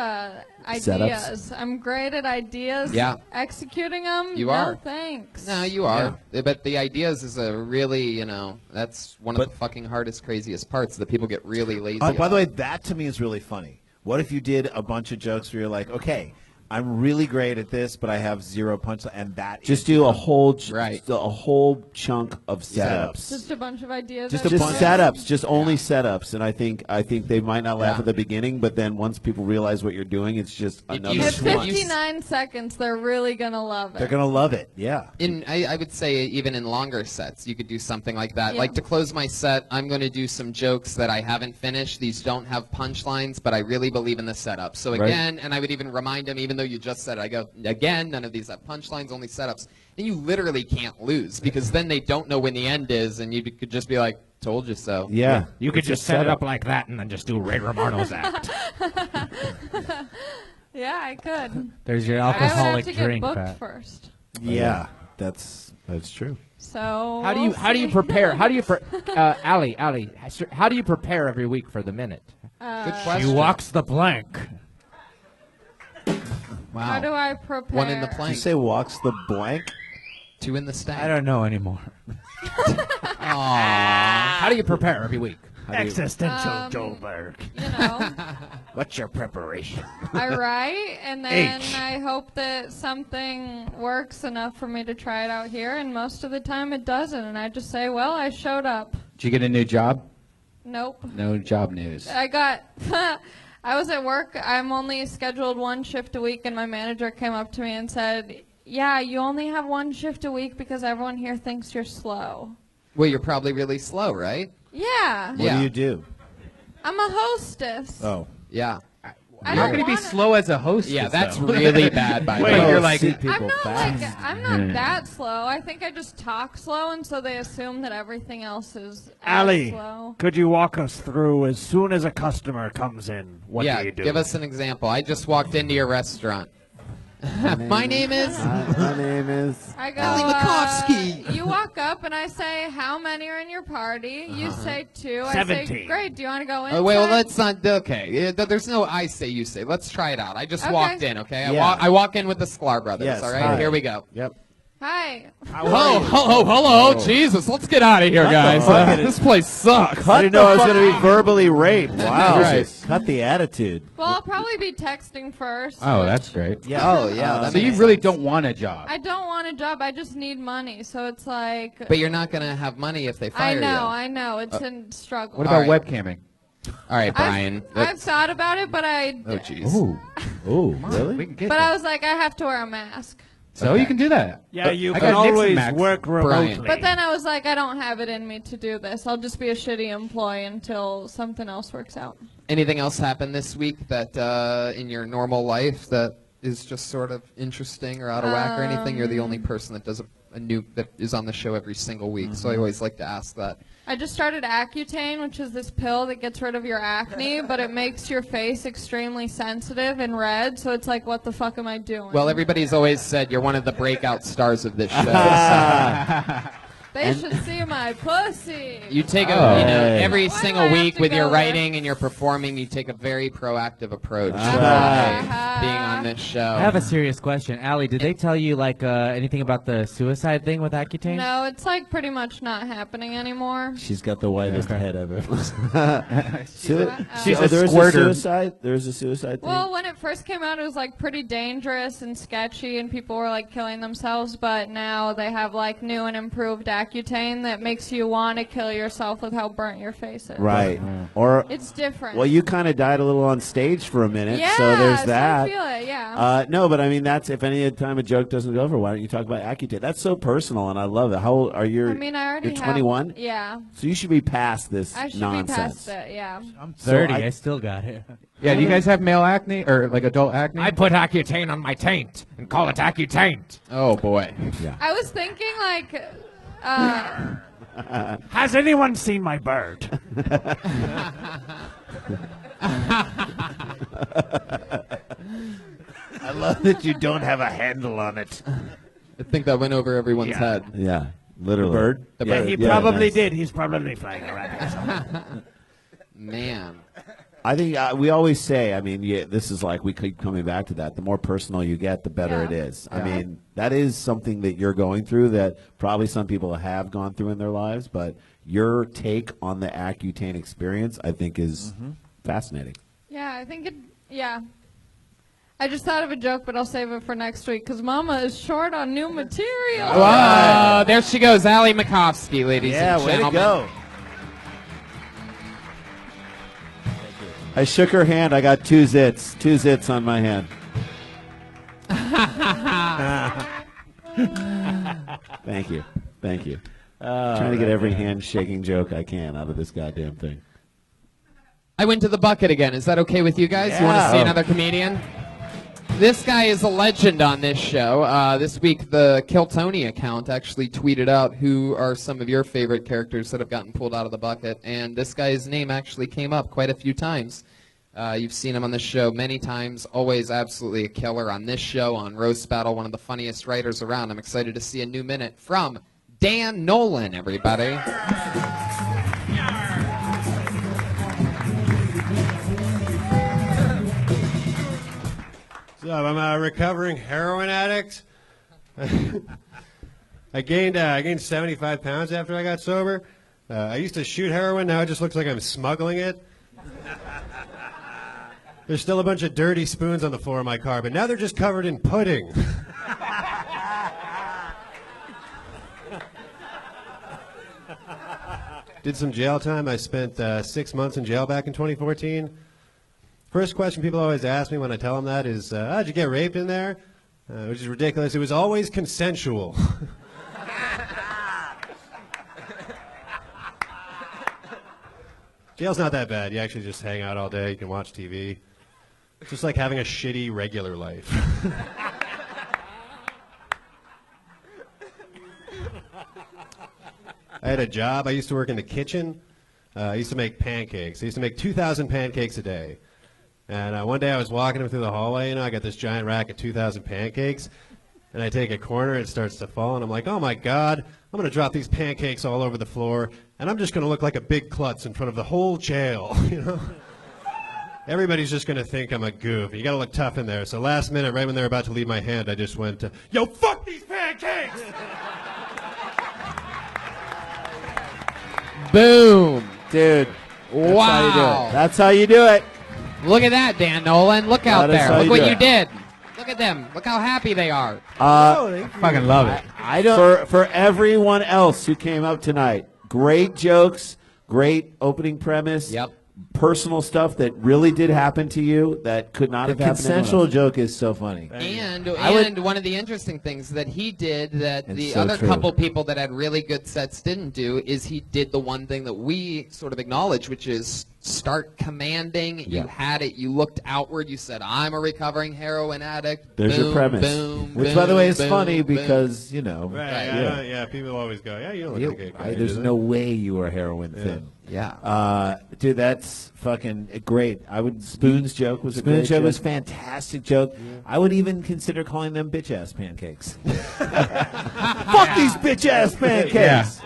ideas. I'm great at ideas. Yeah. Executing them. You no, are. Thanks. No, you are. But the ideas is a really, that's one of the fucking hardest, craziest parts that people get really lazy. By the way, that to me is really funny. What if you did a bunch of jokes where you're like, okay, I'm really great at this, but I have 0 punchline, and that just do a whole a whole chunk of setups. Just a bunch of ideas. Just setups, just only setups, and I think they might not laugh at the beginning, but then once people realize what you're doing, it's just another. At 59 seconds, they're really gonna love it. They're gonna love it. Yeah. I would say even in longer sets, you could do something like that. Yeah. Like to close my set, I'm going to do some jokes that I haven't finished. These don't have punchlines, but I really believe in the setup. So again, and I would even remind them, even though you just said it, I go, again, none of these have punchlines, only setups. And you literally can't lose because then they don't know when the end is, and you could just be like, told you so. Yeah. You could just set it up like that and then just do Ray Romano's act. Yeah, I could. There's your I would have alcoholic to drink. get booked Pat. first. Yeah, that's true. So How do you we'll see. prepare? How do you Allie, how do you prepare every week for the minute? Good question. She walks the plank. Wow. How do I prepare? One in the Did plank. you say walks the blank? 2 in the stank. I don't know anymore. How do you prepare every week? Existential Joelberg. You know, What's your preparation? I write, and then H. I hope that something works enough for me to try it out here, and most of the time it doesn't, and I just say, well, I showed up. Did you get a new job? Nope. No job news. I got... I was at work. I'm only scheduled 1 shift a week, and my manager came up to me and said, yeah, you only have 1 shift a week because everyone here thinks you're slow. Well, you're probably really slow, right? Yeah. What do you do? I'm a hostess. Oh. Yeah. I You're don't going to be wanna- slow as a host. Yeah, that's really bad, by the Wait, way. you're like, I'm not that slow. I think I just talk slow, and so they assume that everything else is Allie, slow. could you walk us through as soon as a customer comes in? What do you do? Give us an example. I just walked into your restaurant. My name is. My name is. I go, Allie Makovsky. you walk up, and I say, how many are in your party? You say 2. I 17. say, great, do you want to go in? Oh, wait, well, let's not. Okay. There's no I say, you say. Let's try it out. I just Okay. walked in, okay? Yeah. I walk in with the Sklar brothers, Yes, all right? hi. Here we go. Yep. Hi. Hello. Jesus, let's get out of here, guys. This place sucks. I didn't know I was going to be verbally raped. Wow. Right. Cut the attitude. Well, I'll probably be texting first. oh, that's great. Yeah. Oh, yeah. So you really don't want a job. I don't want a job. I just need money. So it's like. But you're not going to have money if they fire you. I know. It's a struggle. What about All right. webcamming? All right, Brian. I've thought about it, but I. Oh, jeez. Ooh, really? We can get But that. I was like, I have to wear a mask. So you can do that. Yeah, you I can got Nixon always Max. work remotely. Brian. But then I was like, I don't have it in me to do this. I'll just be a shitty employee until something else works out. Anything else happen this week that in your normal life that is just sort of interesting or out of whack or anything? You're the only person that does a new that is on the show every single week, so I always like to ask that. I just started Accutane, which is this pill that gets rid of your acne, but it makes your face extremely sensitive and red. So it's like, what the fuck am I doing? Well, everybody's always said you're one of the breakout stars of this show. so. They should see my pussy. You take every single week with your writing and your performing, you take a very proactive approach to being on this show. I have a serious question. Allie, did they tell you anything about the suicide thing with Accutane? No, it's like pretty much not happening anymore. She's got the whitest head ever. She's there's a squirter. suicide. There's a suicide thing. Well, when it first came out, it was like pretty dangerous and sketchy, and people were like killing themselves. But now they have like new and improved Accutane that makes you want to kill yourself with how burnt your face is. Right. Or It's different. Well, you kind of died a little on stage for a minute, Yeah, so there's so that. I feel it, yeah. No, but I mean, that's if any time a joke doesn't go over, why don't you talk about Accutane? That's so personal, and I love it. How old are you? I mean, I already You're have- 21. yeah. So you should be past this I should nonsense. be past it, yeah. I'm So 30. I- I still got it. Yeah, do you guys have male acne or like adult acne? I put Accutane on my taint and call it Accutaint. Oh, boy. Yeah. I was thinking like, Has anyone seen my bird? I love that you don't have a handle on it. I think that went over everyone's head. Yeah, literally. The bird? The Yeah, bird. he Yeah, probably nice. did. He's probably flying around here somewhere. Man. I think we always say, I mean, this is like we keep coming back to that. The more personal you get, the better it is. I mean, that is something that you're going through that probably some people have gone through in their lives, but your take on the Accutane experience, I think, is fascinating. Yeah, I think I just thought of a joke, but I'll save it for next week because Mama is short on new material. Whoa, there she goes, Allie Makovsky, ladies and way gentlemen. to go. I shook her hand. I got two zits on my hand. Thank you. Trying to get every handshaking joke I can out of this goddamn thing. I went to the bucket again. Is that okay with you guys? You want to see another comedian? This guy is a legend on this show. This week, the Kill Tony account actually tweeted out who are some of your favorite characters that have gotten pulled out of the bucket, and this guy's name actually came up quite a few times. You've seen him on this show many times, always absolutely a killer on this show, on Roast Battle, one of the funniest writers around. I'm excited to see a new minute from Dan Nolan, everybody. What's up? I'm a recovering heroin addict. I gained 75 pounds after I got sober. I used to shoot heroin. Now it just looks like I'm smuggling it. There's still a bunch of dirty spoons on the floor of my car, but now they're just covered in pudding. Did some jail time. I spent 6 months in jail back in 2014. First question people always ask me when I tell them that is, did you get raped in there? Which is ridiculous. It was always consensual. Jail's not that bad. You actually just hang out all day. You can watch TV. It's just like having a shitty regular life. I had a job. I used to work in the kitchen. I used to make pancakes. I used to make 2,000 pancakes a day. And one day I was walking through the hallway, I got this giant rack of 2,000 pancakes, and I take a corner, it starts to fall, and I'm like, oh my God, I'm going to drop these pancakes all over the floor, and I'm just going to look like a big klutz in front of the whole jail, you know? Everybody's just going to think I'm a goof. You got to look tough in there. So last minute, right when they were about to leave my hand, I just went, yo, fuck these pancakes! Boom. Dude. Wow. That's how you do it. Look at that, Dan Nolan. Look out That is there. how Look you what do you it. did. Look at them. Look how happy they are. Fucking love it. I don't. For everyone else who came up tonight, great jokes, great opening premise. Yep. Personal stuff that really did happen to you that could not have happened. The consensual joke is so funny. And would- one of the interesting things that he did that It's the so other true. couple people that had really good sets didn't do is he did the one thing that we sort of acknowledge, which is start commanding. Yeah. You had it. You looked outward. You said, I'm a recovering heroin addict. There's boom, your premise. Boom, Which, boom, by the way, is boom, funny boom. because, you know. Right, yeah, people always go, yeah, you don't look like a There's no way you were heroin thin. Yeah. Dude, that's fucking great. Spoon's joke was a Spoon's great joke joke. was fantastic joke. I would even consider calling them bitch ass pancakes. Fuck these bitch ass pancakes.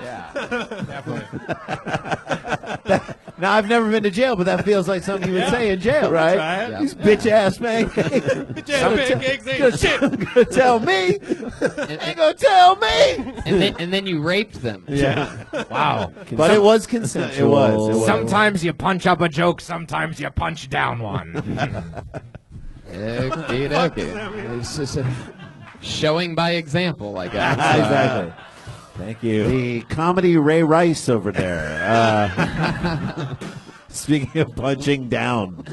Now I've never been to jail, but that feels like something you would say in jail, right? That's right. These bitch ass pancakes. Bitch ass pancakes ain't shit. Gonna tell me. Ain't gonna tell me. And then you raped them. Yeah. Wow. But it was consensual. It was. Sometimes you punch up a joke, sometimes you punch down one. Okay. It's just showing by example, I guess. Exactly. Thank you. The comedy Ray Rice over there. Speaking of punching down.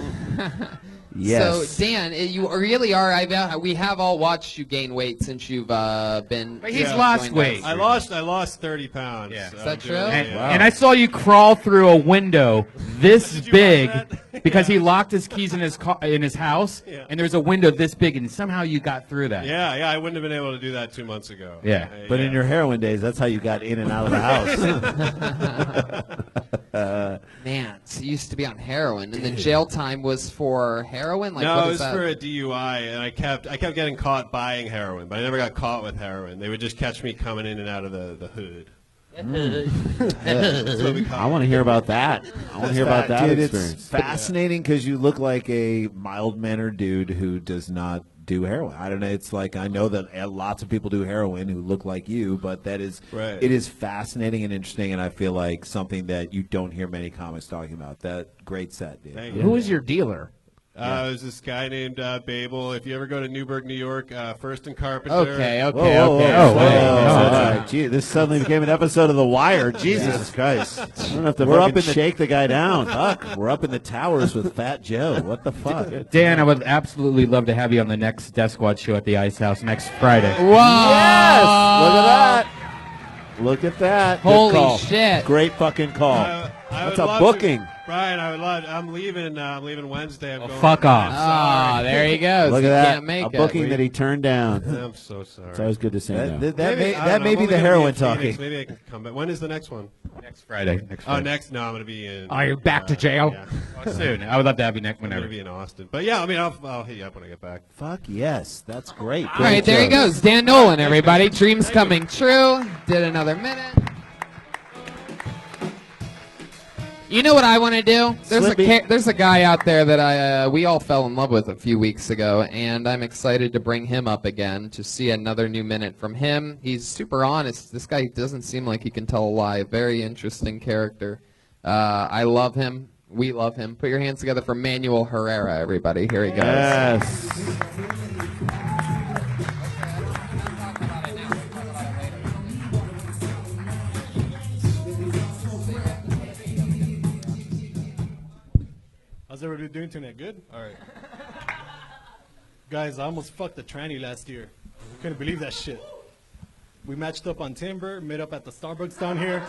Yes. So Dan, you really are. We have all watched you gain weight since you've been. But he's lost joined weight. us. I lost 30 pounds. Yeah. Is that true? And I saw you crawl through a window this big because he locked his keys in his house, and there's a window this big, and somehow you got through that. Yeah, I wouldn't have been able to do that 2 months ago. Yeah. But in your heroin days, that's how you got in and out of the house. Man, so you used to be on heroin, and the jail time was for heroin. Like, no, what it is was that? for a DUI, and I kept getting caught buying heroin, but I never got caught with heroin. They would just catch me coming in and out of the hood. I want to hear about that. I want to hear about that Dude, experience. It's fascinating because you look like a mild-mannered dude who does not do heroin. I don't know. It's like I know that lots of people do heroin who look like you, but that is it is fascinating and interesting, and I feel like something that you don't hear many comics talking about. That great set, dude. Thank you. Who is your dealer? There's this guy named Babel. If you ever go to Newburgh, New York, First and Carpenter. Okay. Oh, wait. Gee, this suddenly became an episode of The Wire. Jesus Christ. I don't have to shake the guy down. Fuck. We're up in the towers with Fat Joe. What the fuck? Dan, I would absolutely love to have you on the next Death Squad show at the Ice House next Friday. Wow. Yes! Look at that. Look at that. Good Holy call. shit. Great fucking call. That's a booking. Brian, I would love. I'm leaving Wednesday. I'm going. Fuck off. Ah, there he goes. Look He at that. can't make a it. booking that he turned down. I'm so sorry. It's always good to say no. That may be the heroin talking. Maybe I can come back. When is the next one? Next Friday. Oh, next? No, I'm going to be in. Are you back to jail? Yeah. Soon. I would love to have you next I'm whenever. going to be in Austin. But yeah, I mean, I'll hit you up when I get back. Fuck yes. That's great. All right, there he goes. Dan Nolan, everybody. Dreams coming true. Did another minute. You know what I want to do? There's a guy out there that we all fell in love with a few weeks ago, and I'm excited to bring him up again to see another new minute from him. He's super honest. This guy doesn't seem like he can tell a lie. Very interesting character. I love him. We love him. Put your hands together for Manuel Herrera, everybody. Here he goes. Yes. How's everybody doing tonight? Good? All right. Guys, I almost fucked a tranny last year. Couldn't believe that shit. We matched up on Timber, met up at the Starbucks down here.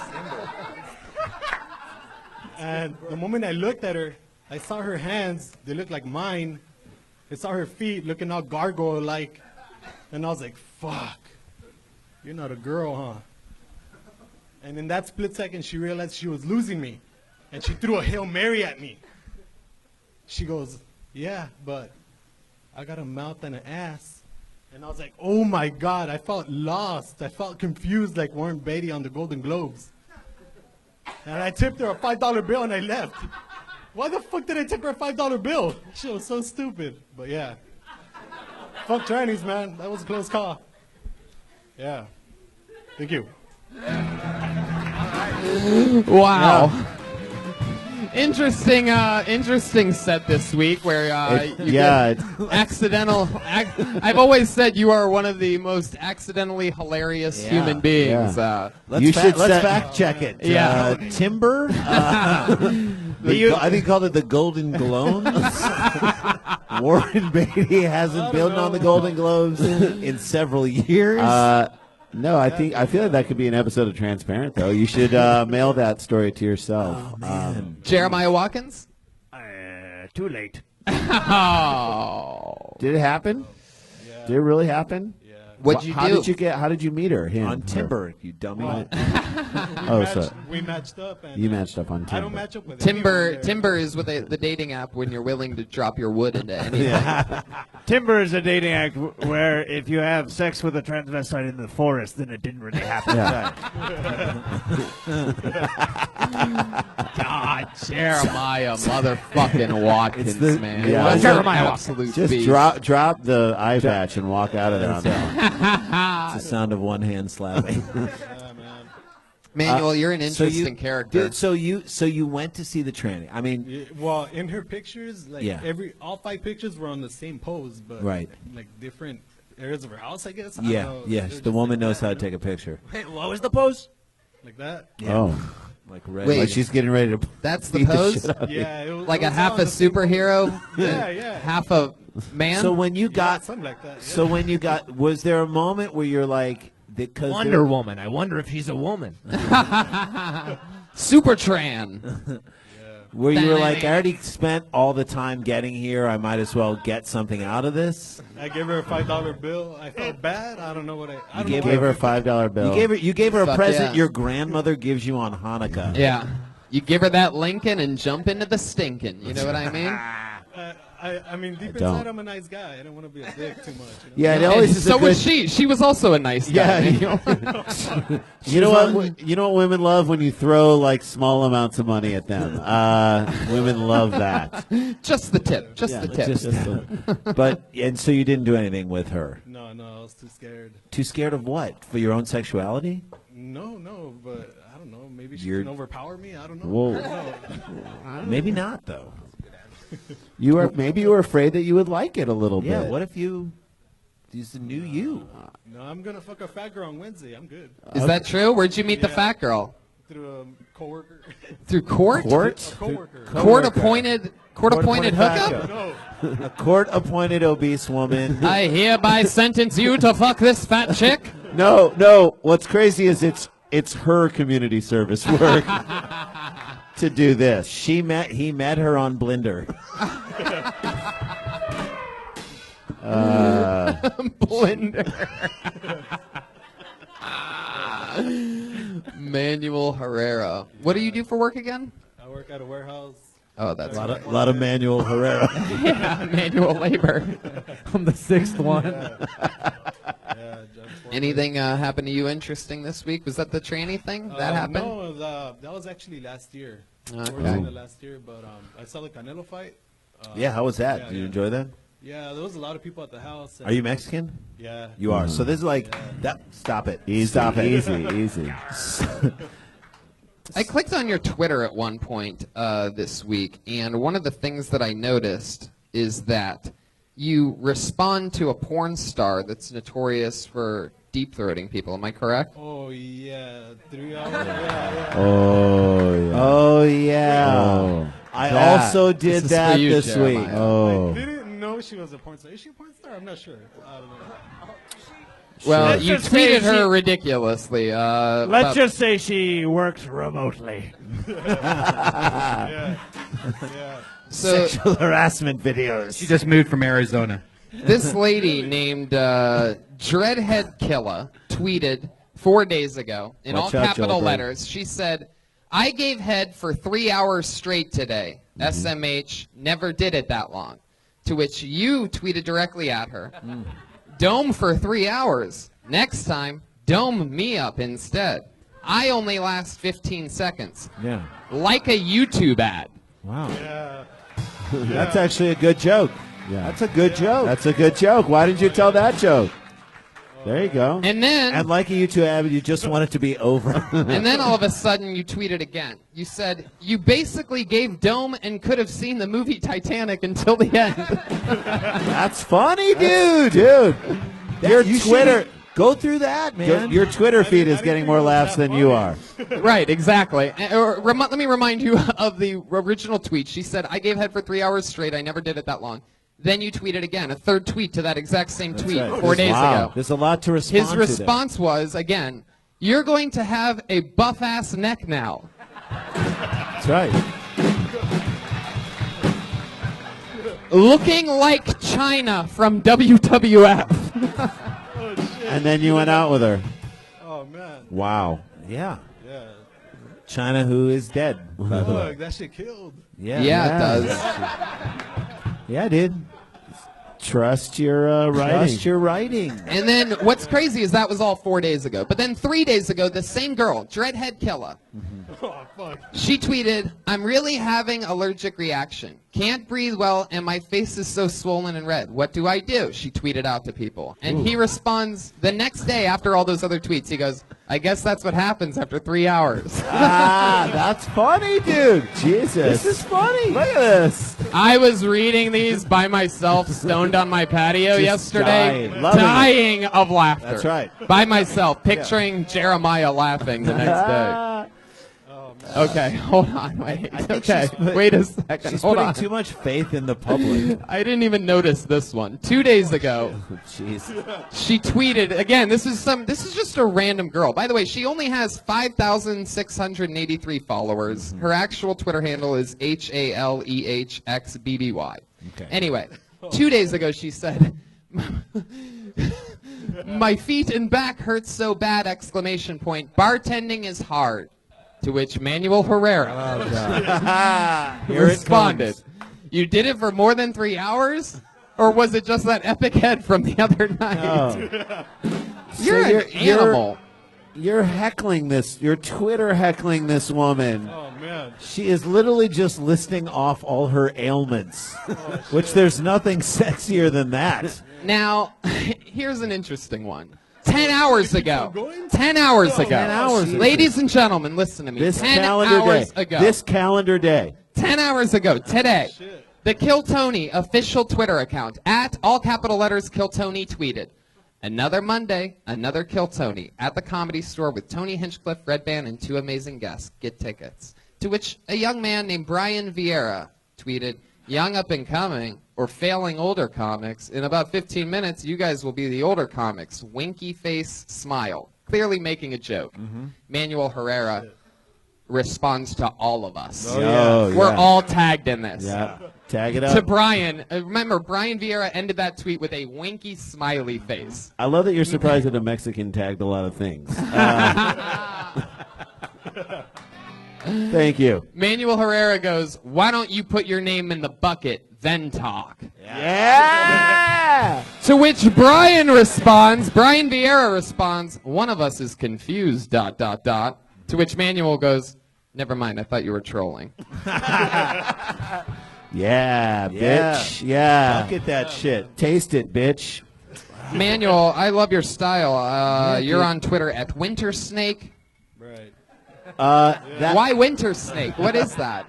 And the moment I looked at her, I saw her hands. They looked like mine. I saw her feet looking all gargoyle-like. And I was like, fuck. You're not a girl, huh? And in that split second, she realized she was losing me. And she threw a Hail Mary at me. She goes, yeah, but I got a mouth and an ass. And I was like, oh my God, I felt lost. I felt confused like Warren Beatty on the Golden Globes. And I tipped her a $5 bill and I left. Why the fuck did I tip her a $5 bill? She was so stupid. But yeah. Fuck trannies, man. That was a close call. Yeah. Thank you. Wow. Yeah. Interesting set this week where you get accidental. I've always said you are one of the most accidentally hilarious human beings. Yeah. Let's fact check it. Yeah. Timber. I think he called it the Golden Globes. Warren Beatty hasn't been on the Golden Globes in several years. No, I feel like that could be an episode of Transparent, though. You should mail that story to yourself. Jeremiah Watkins? Too late. Oh. Did it happen? Yeah. Did it really happen? Yeah. What'd you do? How did you meet her? Him? On Timber, you dummy. We matched up. And you matched up on Timber. I don't match up with Timber is with the dating app when you're willing to drop your wood into anything. Yeah. Timber is a dating app where if you have sex with a transvestite in the forest, then it didn't really happen. God, Jeremiah motherfucking Watkins, man. Yeah, Jeremiah Watkins. Just drop the eye patch and walk out of there on that one. It's the sound of one hand slapping. Manuel, you're an interesting character. So you went to see the tranny. I mean, well, in her pictures, like all 5 pictures were on the same pose, but like different areas of her house, I guess. Yes. The woman knows how to take a picture. Wait, what was the pose? Like that. Yeah. Oh. Like ready. Wait, like she's getting ready to. That's the pose. Yeah. Like a half a superhero. Yeah. Half a man. So when you got something like that. Yeah. So when you got, was there a moment where you're like, Wonder Woman. I wonder if she's a woman. Supertran. Where you were like, I already spent all the time getting here. I might as well get something out of this. I gave her a $5 bill. I felt bad. I don't know what I. You gave her a $5 bill. You gave her a present your grandmother gives you on Hanukkah. Yeah. You give her that Lincoln and jump into the stinking. You know what I mean? I mean, deep don't. inside, I'm a nice guy. I don't want to be a dick too much. Yeah, it always is. So was she. She was also a nice guy. Yeah. You know what? You know what women love when you throw like small amounts of money at them. Women love that. Just the tip. Just the tip. But and so you didn't do anything with her. No, I was too scared. Too scared of what? For your own sexuality? No, but I don't know. Maybe she You're- can overpower me. I don't know. Whoa. I don't know. Maybe not though. You were afraid that you would like it a little bit. Yeah, what if you use the new you? No, I'm gonna fuck a fat girl on Wednesday. I'm good. Is that true? Where'd you meet the fat girl? Through a coworker. Through court? Court? A coworker. Court-appointed hookup? No. A court-appointed obese woman. I hereby sentence you to fuck this fat chick. No. What's crazy is it's her community service work to do this. He met her on Blinder. Blender. Manuel Herrera. What do you do for work again? I work at a warehouse. Oh, that's a lot of Manuel Herrera. Yeah, manual labor. I'm the sixth one. Anything happen to you interesting this week? Was that the tranny thing that happened? No, that was actually last year. Okay. We were doing it last year, but I saw the Canelo fight. Yeah, how was that? Did you enjoy that? Yeah, there was a lot of people at the house. Are you Mexican? Yeah. You are. So this is like that. Stop it. Stop it. Easy. I clicked on your Twitter at one point this week, and one of the things that I noticed is that you respond to a porn star that's notorious for deep-throating people. Am I correct? Oh, yeah. 3 hours. Yeah. Oh yeah. I also did that this week. I didn't know she was a porn star. Is she a porn star? I'm not sure. I don't know. Well, Let's you just say tweeted her she- ridiculously. Let's just say she works remotely. Yeah. So Sexual harassment videos. She just moved from Arizona. this lady named Dreadhead Killa tweeted 4 days ago in all Watch out, capital Joel. letters. She said, "I gave head for 3 hours straight today. SMH never did it that long." To which you tweeted directly at her, "Dome for 3 hours. Next time, dome me up instead. I only last 15 seconds. Yeah. Like a YouTube ad." Wow. Yeah. That's actually a good joke. Yeah. That's a good joke. That's a good joke. Why didn't you tell that joke? There you go. And then And like a YouTube ad, you just want it to be over. And then all of a sudden you tweeted again. You said, "You basically gave dome and could have seen the movie Titanic until the end." That's funny, dude. Your Twitter. Go through that, man. Your Twitter feed is getting more laughs than you are. Right, exactly. Let me remind you of the original tweet. She said, "I gave head for 3 hours straight. I never did it that long." Then you tweeted again, a third tweet to that exact same tweet right. 4 days Wow. ago. There's a lot to respond His to response was, again, "You're going to have a buff-ass neck now." That's right. Looking like China from WWF. And then you went out with her. Oh, man. Wow. Yeah. Yeah. China, who is dead, by the way. Look, that shit killed. Yeah, Yeah, it does. Yeah, dude. Trust your writing. Trust your writing. And then what's crazy is that was all 4 days ago. But then 3 days ago, the same girl, Dreadhead Killa, Oh, fuck. she tweeted, "I'm really having allergic reaction. Can't breathe well, and my face is so swollen and red. What do I do?" She tweeted out to people. And he responds the next day after all those other tweets. He goes, "I guess that's what happens after 3 hours." That's funny, dude. Jesus. This is funny. Look at this. I was reading these by myself, stoned on my patio Just yesterday, dying. Loving it. dying of laughter. That's right. By myself, picturing Jeremiah laughing the next day. Okay, hold on, wait. Okay, wait a second. She's Hold putting on. too much faith in the public. I didn't even notice this one. 2 days ago, Jeez. she tweeted again. This is just a random girl. By the way, she only has 5,683 followers. Her actual Twitter handle is HALEHXBBY. Okay. Anyway, 2 days ago she said, "My feet and back hurt so bad!" Exclamation point. "Bartending is hard." To which Manuel Herrera Here it responded, comes. You did it for more than 3 hours? Or was it just that epic head from the other night? You're an animal. You're heckling this. You're Twitter heckling this woman. Oh, man. She is literally just listing off all her ailments, which there's nothing sexier than that. Now, here's an interesting one. 10 hours ago. 10 hours ago. 10 hours ago. Ladies and gentlemen, listen to me. This 10 calendar hours day. ago. This calendar day. 10 hours ago, today, the Kill Tony official Twitter account, at all capital letters Kill Tony, tweeted, "Another Monday, another Kill Tony at the Comedy Store with Tony Hinchcliffe, Redban, and 2 amazing guests. Get tickets." To which a young man named Brian Vieira tweeted, "Young up and coming or failing older comics. In about 15 minutes, you guys will be the older comics. Winky face smile." Clearly making a joke. Manuel Herrera responds to all of us. Oh, yeah. We're all tagged in this. Yeah. Tag it up. To Brian, remember, Brian Vieira ended that tweet with a winky smiley face. I love that you're surprised that a Mexican tagged a lot of things. Thank you. Manuel Herrera goes, "Why don't you put your name in the bucket, then talk?" Yeah! To which Brian Vieira responds, "One of us is confused, ... To which Manuel goes, "Never mind, I thought you were trolling." Yeah, bitch. Yeah. Look at that shit. Taste it, bitch. Manuel, I love your style. You're dude. on Twitter at Wintersnake. Right. Why Wintersnake? What is that?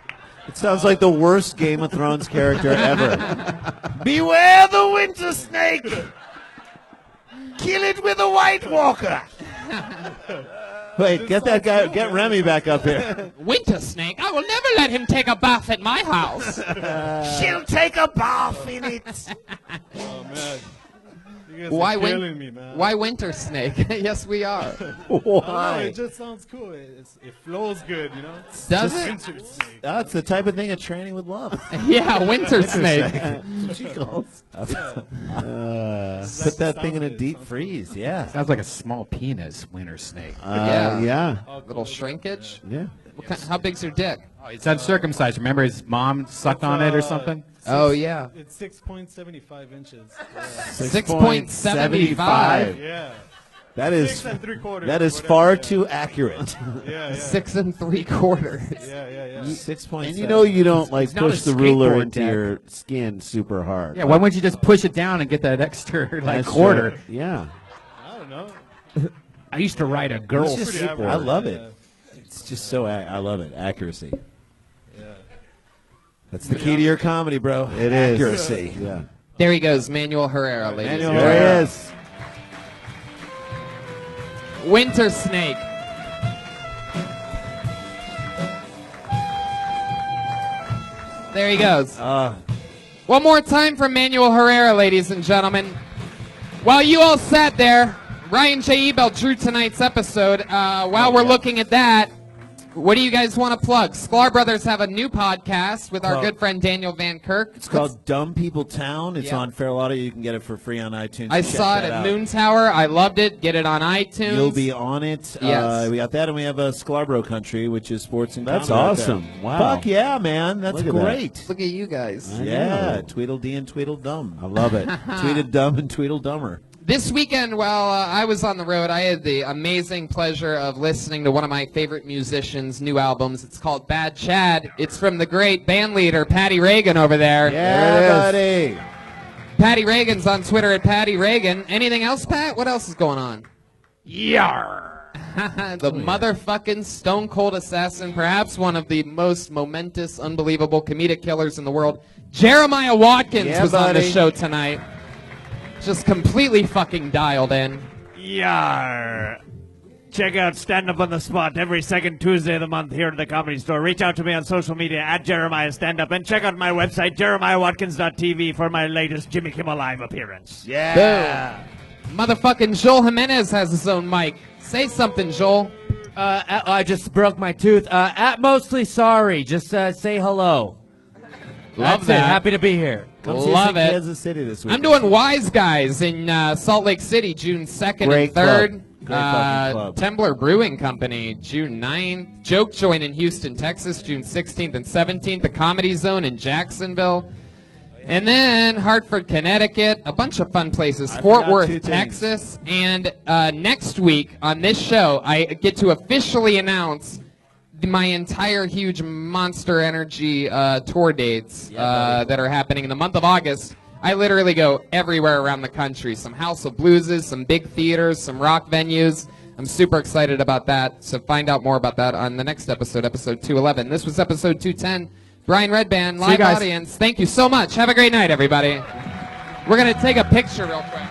It sounds like the worst Game of Thrones character ever. Beware the winter snake! Kill it with a White Walker! Wait, get that guy, get Remy back up here. Winter Snake? I will never let him take a bath at my house. She'll take a bath in it! Oh, man. You guys Why are killing me, man. Why Winter Snake? Yes, we are. Why? It just sounds cool. It flows good, you know? Does it? Winter snake. That's the type of thing a training would love. Yeah, Winter Snake. That's what she calls. Put that thing in a deep freeze, yeah. Sounds like a small penis, winter snake. Yeah. Little shrinkage? Yeah. How big's your dick? Oh, it's uncircumcised. Remember his mom sucked on it or something? Oh, yeah. It's 6.75 inches. 6.75? Yeah. That is 6 3/4. that is far too accurate. Yeah. 6 3/4. Yeah. 6 points. And you know you don't like It's not push a the ruler skateboard into deck. your skin super hard. Yeah, why wouldn't you just push it down and get that extra That's quarter? true. Yeah. I don't know. I used to ride a girl It's just- skateboard. I love it. It's just so I love it. Accuracy. Yeah. That's the key to your comedy, bro. It is. Accuracy. Yeah. There he goes, Manuel Herrera, ladies and Manuel gentlemen. Herrera. Is. Winter Snake. There he goes. One more time for Manuel Herrera, ladies and gentlemen. While you all sat there, Ryan J. Ebel drew tonight's episode. While we're looking at that, what do you guys want to plug? Sklar Brothers have a new podcast with our good friend Daniel Van Kirk. It's called Dumb People Town. It's Yeah. on Fairlotto. You can get it for free on iTunes. I Check saw it that at out. Moon Tower. I loved it. Get it on iTunes. You'll be on it. Yes. We got that, and we have a Scarborough Country, which is sports and That's comedy out awesome. there. Wow. Fuck yeah, man. That's Look at that. great. Look at you guys. Yeah. Tweedledee and Tweedledum. I love it. Tweedledum and Tweedledummer. This weekend, while I was on the road, I had the amazing pleasure of listening to one of my favorite musicians' new albums. It's called Bad Chad. It's from the great band leader, Patty Reagan, over there. Yeah, buddy. Patty Reagan's on Twitter at Patty Reagan. Anything else, Pat? What else is going on? Yar! The motherfucking stone cold assassin, perhaps one of the most momentous, unbelievable comedic killers in the world. Jeremiah Watkins was on the show tonight. Just completely fucking dialed in. Yar! Check out Stand Up on the Spot every second Tuesday of the month here at the Comedy Store. Reach out to me on social media at Jeremiah Stand Up and check out my website, jeremiahwatkins.tv, for my latest Jimmy Kimmel Live appearance. Yeah. Boom. Motherfucking Joel Jimenez has his own mic. Say something, Joel. I just broke my tooth. At Mostly Sorry. Just say hello. Love That's that. it. Happy to be here. Come see us Love in it. Kansas City this week. I'm doing Wise Guys in Salt Lake City, June 2nd Great and 3rd. club. Great fucking club. Tembler Brewing Company, June 9th. Joke Joint in Houston, Texas, June 16th and 17th. The Comedy Zone in Jacksonville. And then Hartford, Connecticut, a bunch of fun places. Fort Worth, Texas. And next week on this show, I get to officially announce my entire huge Monster Energy tour dates that are happening in the month of August. I literally go everywhere around the country. Some House of Blueses, some big theaters, some rock venues. I'm super excited about that. So find out more about that on the next episode, episode 211. This was episode 210. Brian Redban, live audience. Thank you so much. Have a great night, everybody. We're going to take a picture real quick.